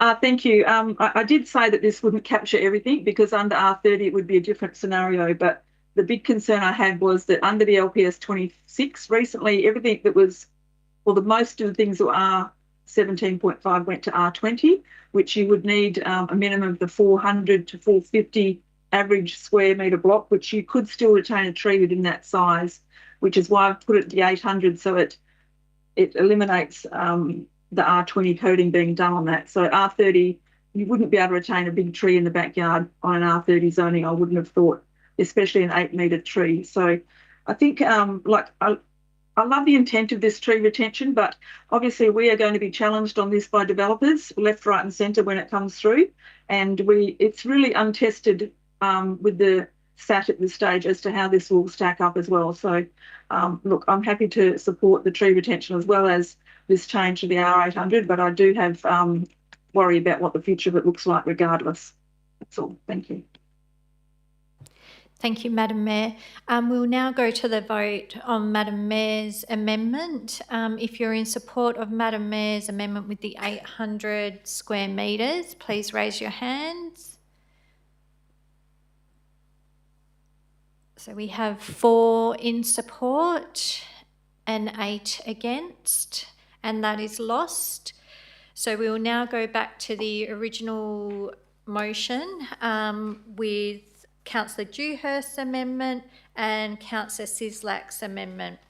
Thank you. I did say that this wouldn't capture everything, because under R30 it would be a different scenario, but the big concern I had was that under the LPS 26 recently, everything that was, well, the most of the things that were R17.5 went to R20, which you would need a minimum of the 400 to 450 average square metre block, which you could still retain a tree within that size, which is why I've put it at the 800, so it eliminates the R20 coding being done on that. So R30, you wouldn't be able to retain a big tree in the backyard on an R30 zoning, I wouldn't have thought, especially an 8 metre tree. So I think I love the intent of this tree retention, but obviously we are going to be challenged on this by developers, left, right and centre when it comes through. And it's really untested with the SAT at this stage as to how this will stack up as well. So, look, I'm happy to support the tree retention as well as this change to the R800, but I do have worry about what the future of it looks like regardless. That's all. Thank you. Thank you, Madam Mayor. We'll now go to the vote on Madam Mayor's amendment. If you're in support of Madam Mayor's amendment with the 800 square metres, please raise your hands. So we have 4 in support and 8 against, and that is lost. So we will now go back to the original motion with Councillor Dewhurst's amendment and Councillor Sislak's amendment.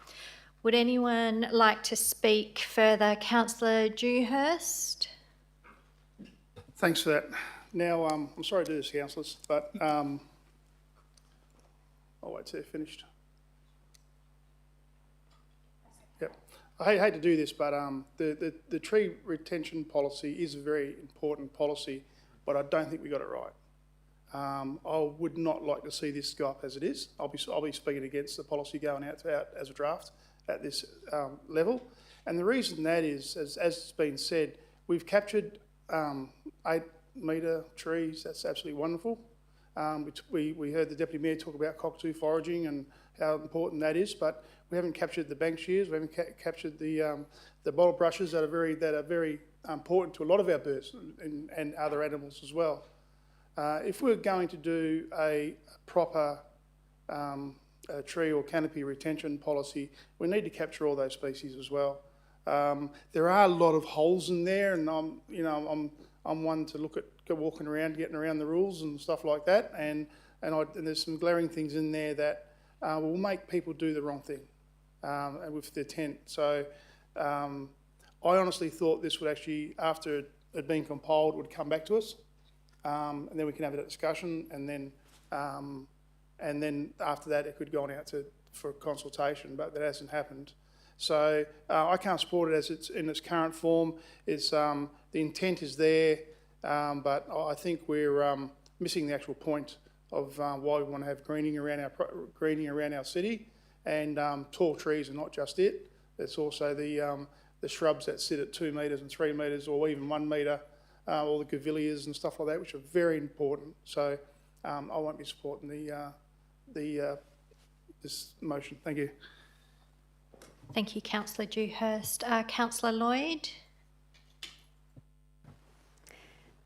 Would anyone like to speak further? Councillor Dewhurst. Thanks for that. Now, I'm sorry to do this, councillors, but I'll wait till they're finished. Yep. I hate to do this, but the tree retention policy is a very important policy, but I don't think we got it right. I would not like to see this go up as it is. I'll be speaking against the policy going out as a draft at this level. And the reason that is, as it's been said, we've captured 8 metre trees. That's absolutely wonderful. We heard the Deputy Mayor talk about cockatoo foraging and how important that is, but we haven't captured the bank shears. We haven't captured the bottle brushes that are very important to a lot of our birds and other animals as well. If we're going to do a proper tree or canopy retention policy, we need to capture all those species as well. There are a lot of holes in there, and I'm one to look at walking around, getting around the rules and stuff like that, and there's some glaring things in there that will make people do the wrong thing with their tent. So I honestly thought this would actually, after it had been compiled, would come back to us. and then we can have a discussion, and then after that it could go on out for consultation, but that hasn't happened. So I can't support it as it's in its current form. It's the intent is there, but I think we're missing the actual point of why we want to have greening around our city, and tall trees are not just it. It's also the shrubs that sit at 2 metres and 3 metres, or even 1 metre, all the gavilias and stuff like that, which are very important. So I won't be supporting this motion. Thank you. Thank you, Councillor Dewhurst. Councillor Lloyd?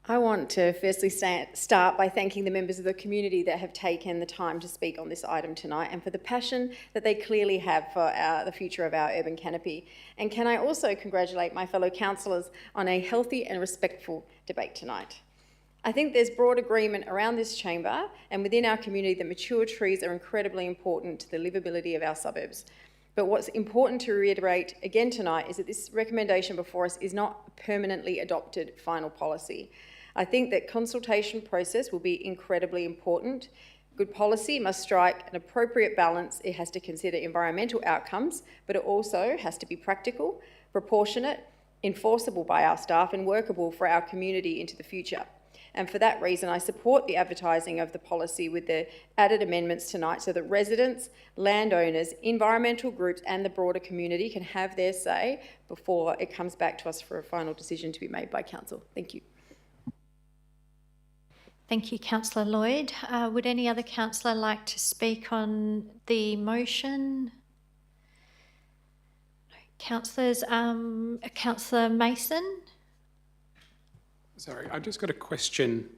I want to firstly start by thanking the members of the community that have taken the time to speak on this item tonight, and for the passion that they clearly have for the future of our urban canopy. And can I also congratulate my fellow councillors on a healthy and respectful debate tonight. I think there's broad agreement around this chamber and within our community that mature trees are incredibly important to the livability of our suburbs. But what's important to reiterate again tonight is that this recommendation before us is not a permanently adopted final policy. I think that consultation process will be incredibly important. Good policy must strike an appropriate balance. It has to consider environmental outcomes, but it also has to be practical, proportionate, enforceable by our staff, and workable for our community into the future. And for that reason, I support the advertising of the policy with the added amendments tonight so that residents, landowners, environmental groups and the broader community can have their say before it comes back to us for a final decision to be made by Council. Thank you. Thank you, Councillor Lloyd. Would any other councillor like to speak on the motion? No. Councillors, Councillor Mason? Sorry, I've just got a question.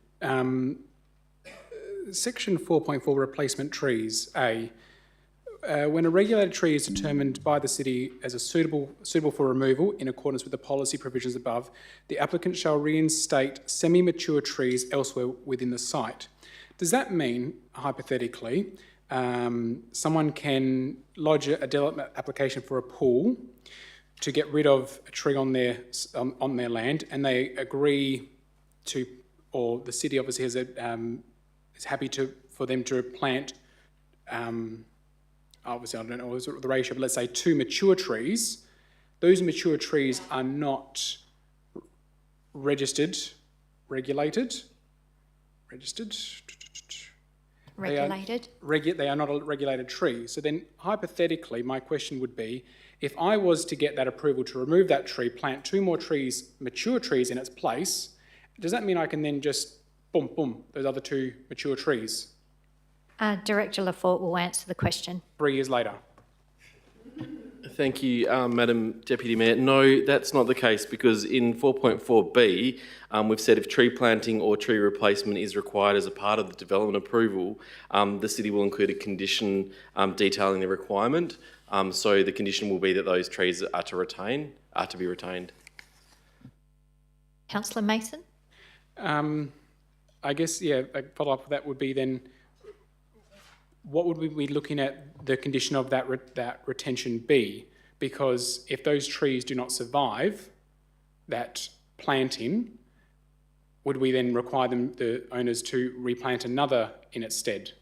Section 4.4, replacement trees, A. When a regulated tree is determined by the city as a suitable for removal in accordance with the policy provisions above, the applicant shall reinstate semi-mature trees elsewhere within the site. Does that mean, hypothetically, someone can lodge a development application for a pool to get rid of a tree on their land, and they agree to, or the city obviously has is happy for them to plant, obviously I don't know the ratio, but let's say 2 mature trees. Those mature trees are not regulated. Regulated. They are not a regulated tree. So then, hypothetically, my question would be, if I was to get that approval to remove that tree, plant 2 more trees, mature trees in its place, does that mean I can then just, boom, boom, those other 2 mature trees? Director Lafort will answer the question. 3 years later. Thank you, Madam Deputy Mayor. No, that's not the case, because in 4.4b, we've said if tree planting or tree replacement is required as a part of the development approval, the city will include a condition detailing the requirement. So the condition will be that those trees are to be retained. Councillor Mason? I guess, yeah, a follow-up with that would be then, what would we be looking at the condition of that retention be? Because if those trees do not survive that planting, would we then require the owners to replant another in its stead?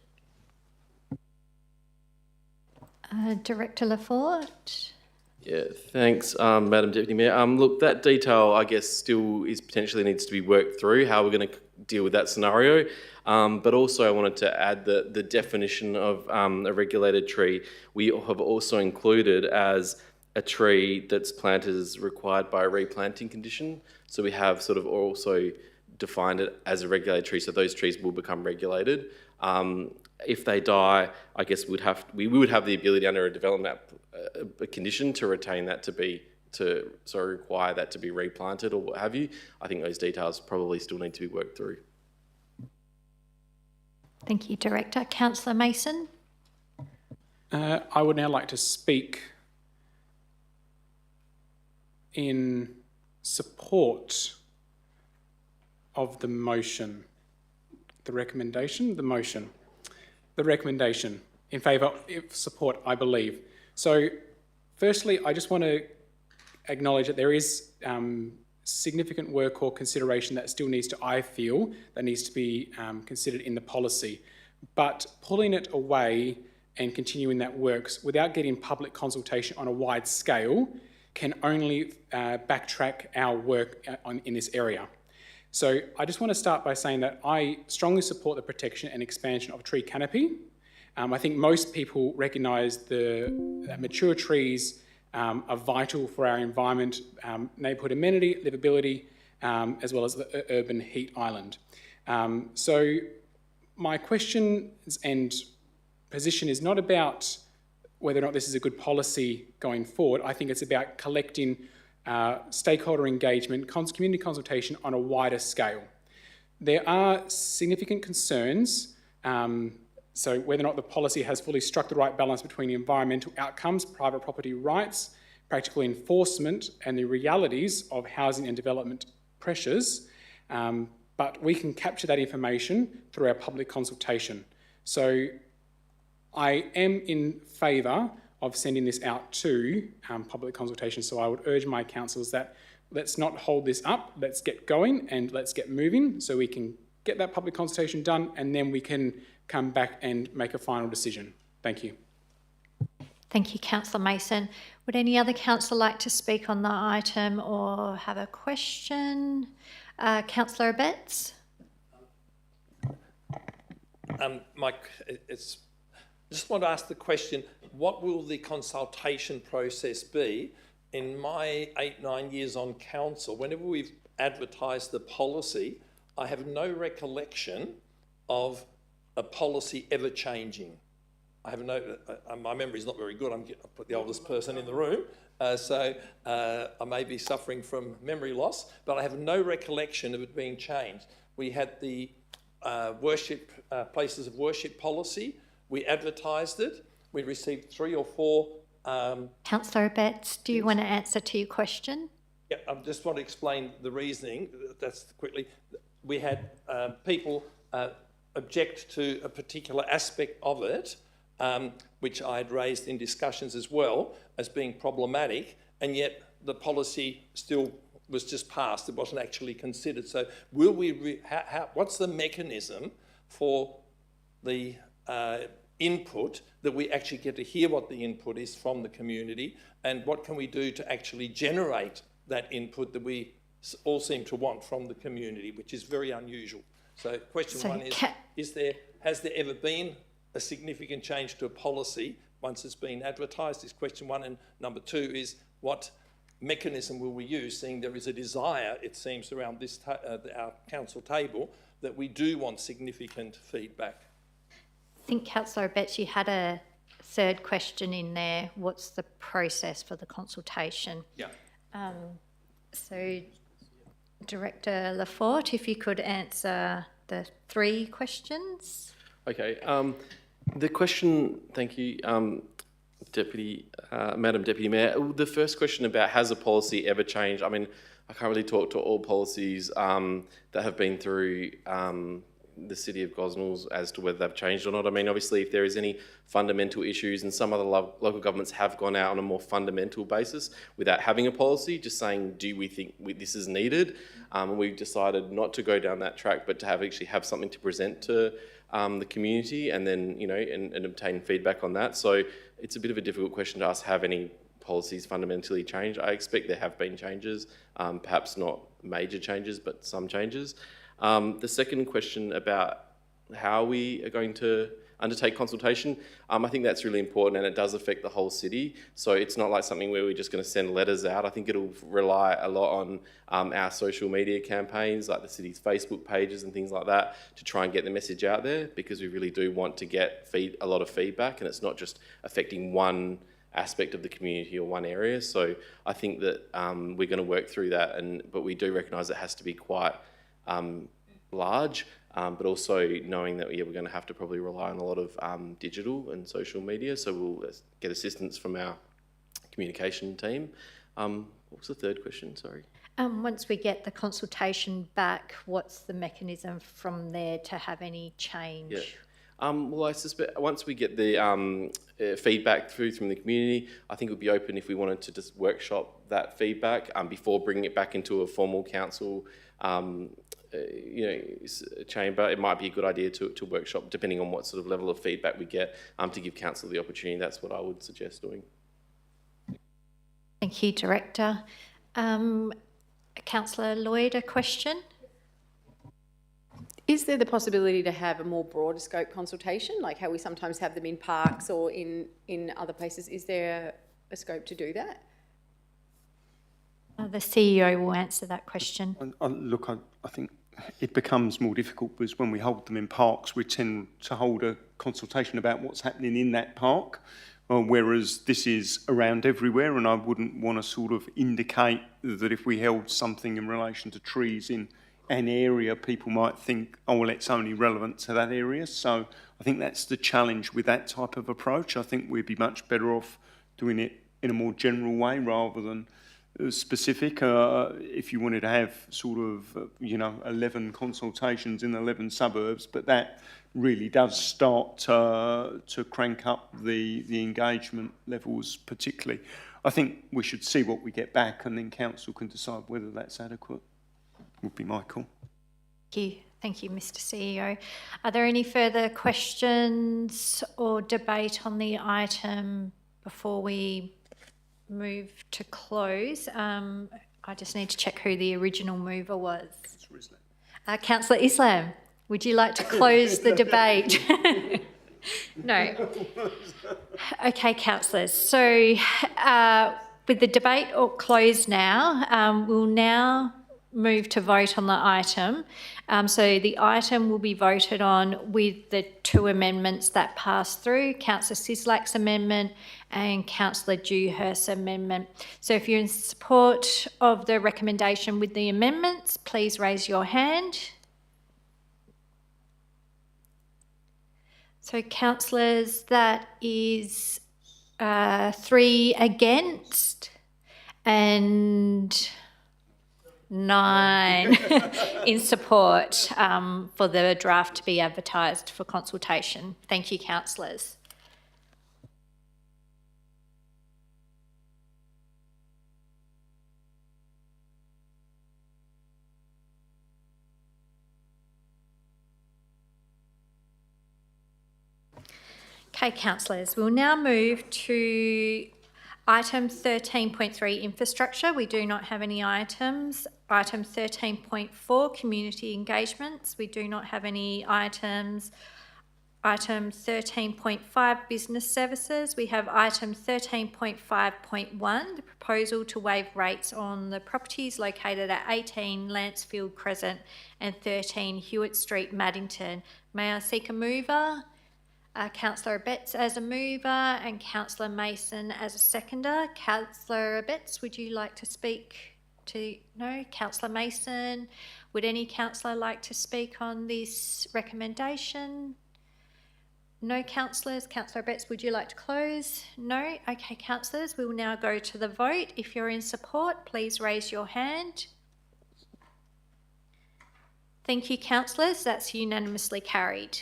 Director Lafort? Yeah, thanks, Madam Deputy Mayor. Look, that detail, I guess, still potentially needs to be worked through, how we're going to deal with that scenario. But also I wanted to add that the definition of a regulated tree, we have also included as a tree that's planted as required by a replanting condition. So we have sort of also defined it as a regulated tree, so those trees will become regulated. If they die, I guess we would have the ability under a development a condition to retain that require that to be replanted or what have you. I think those details probably still need to be worked through. Thank you, Director. Councillor Mason? I would now like to speak in support of the motion. The recommendation in favour of support, I believe. So firstly, I just want to acknowledge that there is significant work or consideration that still needs to, I feel, that needs to be considered in the policy. But pulling it away and continuing that works without getting public consultation on a wide scale can only backtrack our work in this area. So I just want to start by saying that I strongly support the protection and expansion of tree canopy. I think most people recognise that mature trees are vital for our environment, neighbourhood amenity, livability, as well as the urban heat island. So my question and position is not about whether or not this is a good policy going forward. I think it's about collecting stakeholder engagement, community consultation on a wider scale. There are significant concerns, so whether or not the policy has fully struck the right balance between environmental outcomes, private property rights, practical enforcement, and the realities of housing and development pressures, but we can capture that information through our public consultation. So I am in favour of sending this out to public consultation, so I would urge my councillors that let's not hold this up, let's get going and let's get moving so we can get that public consultation done and then we can come back and make a final decision. Thank you. Thank you, Councillor Mason. Would any other councillor like to speak on the item or have a question? Councillor Abetz? Mike, just want to ask the question, what will the consultation process be? In my 8-9 years on council, whenever we've advertised the policy, I have no recollection of a policy ever changing. I have no, my memory is not very good. I'm the oldest person in the room, so I may be suffering from memory loss, but I have no recollection of it being changed. We had the places of worship policy. We advertised it. We received 3 or 4. Councillor Abetz, do you want to answer to your question? Yeah, I just want to explain the reasoning. That's quickly. We had people object to a particular aspect of it, which I had raised in discussions as well as being problematic, and yet the policy still was just passed. It wasn't actually considered. So, will we? What's the mechanism for the input that we actually get to hear what the input is from the community, and what can we do to actually generate that input that we all seem to want from the community, which is very unusual. So question one is has there ever been a significant change to a policy once it's been advertised, is question one, and number 2 is what mechanism will we use, seeing there is a desire, it seems, around this our council table, that we do want significant feedback. I think, Councillor Abetz, you had a third question in there. What's the process for the consultation? Yeah. So, Director Lafort, if you could answer the 3 questions. Okay. The question, thank you, Madam Deputy Mayor. The first question about has a policy ever changed? I mean, I can't really talk to all policies that have been through the City of Gosnells as to whether they've changed or not. I mean, obviously, if there is any fundamental issues, and some other local governments have gone out on a more fundamental basis without having a policy, just saying, do we think this is needed? And we've decided not to go down that track, but to actually have something to present to the community, and then, and obtain feedback on that. So it's a bit of a difficult question to ask, have any policies fundamentally changed? I expect there have been changes, perhaps not major changes, but some changes. The second question about how we are going to undertake consultation, I think that's really important, and it does affect the whole city. So it's not like something where we're just going to send letters out. I think it'll rely a lot on our social media campaigns, like the city's Facebook pages and things like that, to try and get the message out there, because we really do want to get a lot of feedback, and it's not just affecting one aspect of the community or one area. So I think that we're going to work through that, but we do recognise it has to be quite large, but also knowing that we're going to have to probably rely on a lot of digital and social media, so we'll get assistance from our communication team. What was the third question, sorry? Once we get the consultation back, what's the mechanism from there to have any change? Yeah. Well, I suspect once we get the feedback through from the community, I think it would be open if we wanted to just workshop that feedback before bringing it back into a formal council chamber. It might be a good idea to workshop, depending on what sort of level of feedback we get, to give council the opportunity. That's what I would suggest doing. Thank you, Director. Councillor Lloyd, a question? Is there the possibility to have a more broader scope consultation, like how we sometimes have them in parks or in other places? Is there a scope to do that? The CEO will answer that question. Look, I think it becomes more difficult because when we hold them in parks, we tend to hold a consultation about what's happening in that park, whereas this is around everywhere, and I wouldn't want to sort of indicate that if we held something in relation to trees in an area, people might think, oh, well, it's only relevant to that area. So I think that's the challenge with that type of approach. I think we'd be much better off doing it in a more general way rather than specific. If you wanted to have sort of, 11 consultations in 11 suburbs, but that really does start to crank up the engagement levels particularly. I think we should see what we get back and then council can decide whether that's adequate. Would be my call. Thank you, Mr. CEO. Are there any further questions or debate on the item before we move to close? I just need to check who the original mover was. Councillor Islam, would you like to close the debate? No. Okay, councillors. So with the debate closed now, we'll now move to vote on the item. So the item will be voted on with the two amendments that passed through, Councillor Sislak's amendment and Councillor Dewhurst's amendment. So if you're in support of the recommendation with the amendments, please raise your hand. So councillors, that is 3 against and 9 in support for the draft to be advertised for consultation. Thank you, councillors. Okay, councillors, we'll now move to item 13.3, infrastructure. We do not have any items. Item 13.4, community engagements. We do not have any items. Item 13.5, business services. We have item 13.5.1, the proposal to waive rates on the properties located at 18 Lancefield Crescent and 13 Hewett Street, Maddington. May I seek a mover? Councillor Abetz as a mover and Councillor Mason as a seconder. Councillor Abetz, would you like to speak to... No? Councillor Mason, would any councillor like to speak on this recommendation? No councillors. Councillor Abetz, would you like to close? No? Okay, councillors, we will now go to the vote. If you're in support, please raise your hand. Thank you, councillors. That's unanimously carried.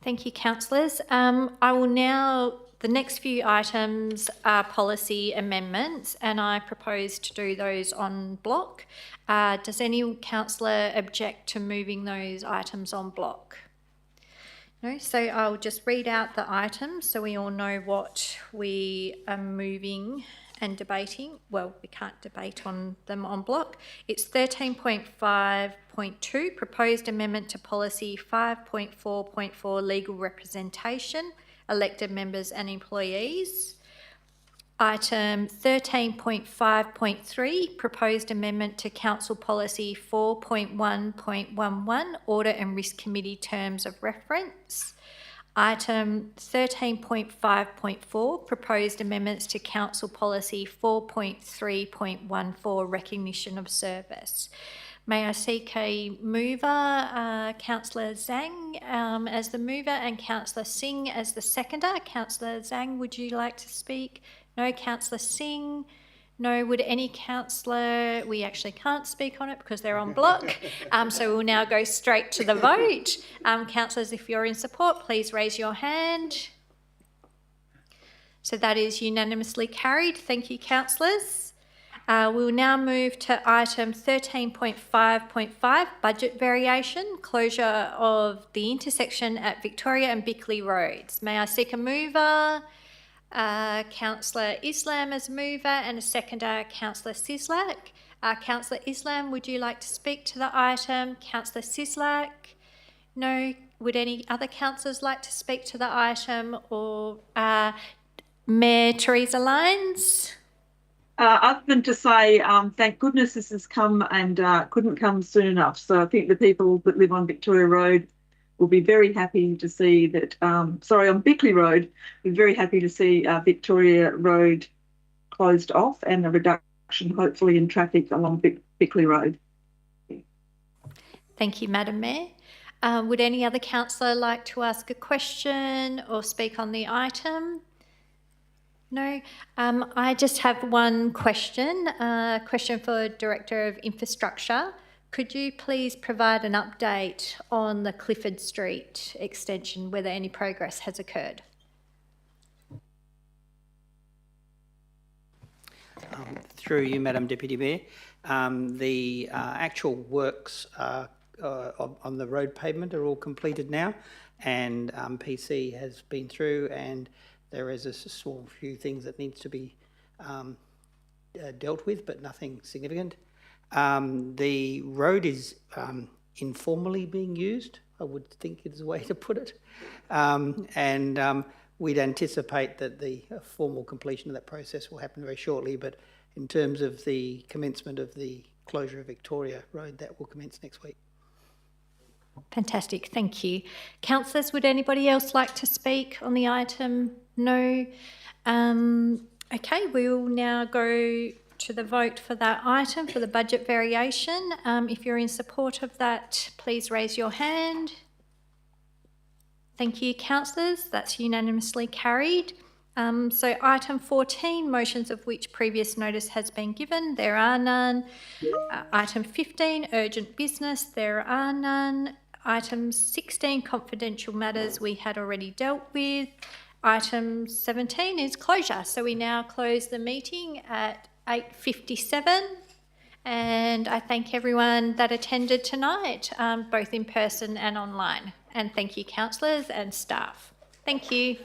Thank you, councillors. I will now, the next few items are policy amendments and I propose to do those on block. Does any councillor object to moving those items on block? No, so I'll just read out the items so we all know what we are moving and debating. Well, we can't debate on them on block. It's 13.5.2, proposed amendment to policy 5.4.4, legal representation, elected members and employees. Item 13.5.3, proposed amendment to council policy 4.1.11, audit and risk committee terms of reference. Item 13.5.4, proposed amendments to Council Policy 4.3.14, recognition of service. May I seek a mover, Councillor Zhang as the mover and Councillor Singh as the seconder. Councillor Zhang, would you like to speak? No. Councillor Singh? No. Would any councillor? We actually can't speak on it because they're on block. So we'll now go straight to the vote. Councillors, if you're in support, please raise your hand. So that is unanimously carried. Thank you, councillors. We'll now move to item 13.5.5, budget variation, closure of the intersection at Victoria and Bickley roads. May I seek a mover? Councillor Islam as mover and a seconder, Councillor Sislak. Councillor Islam, would you like to speak to the item? Councillor Sislak? No. Would any other councillors like to speak to the item? Or Mayor Theresa Lyons? Other than to say, thank goodness this has come and couldn't come soon enough. So I think the people that live on Victoria Road will be very happy to see that, on Bickley Road, we're very happy to see Victoria Road closed off and a reduction, hopefully, in traffic along Bickley Road. Thank you, Madam Mayor. Would any other councillor like to ask a question or speak on the item? No. I just have one question, question for Director of Infrastructure. Could you please provide an update on the Clifford Street extension, whether any progress has occurred? Through you, Madam Deputy Mayor, the actual works on the road pavement are all completed now, and PC has been through, and there is a small few things that needs to be dealt with, but nothing significant. The road is informally being used, I would think is a way to put it. And we'd anticipate that the formal completion of that process will happen very shortly, but in terms of the commencement of the closure of Victoria Road, that will commence next week. Fantastic, thank you. Councillors, would anybody else like to speak on the item? No. Okay, we will now go to the vote for that item, for the budget variation. If you're in support of that, please raise your hand. Thank you, councillors. That's unanimously carried. So item 14, motions of which previous notice has been given. There are none. Item 15, urgent business. There are none. Item 16, confidential matters, we had already dealt with. Item 17 is closure. So we now close the meeting at 8:57. And I thank everyone that attended tonight, both in person and online. And thank you, councillors and staff. Thank you.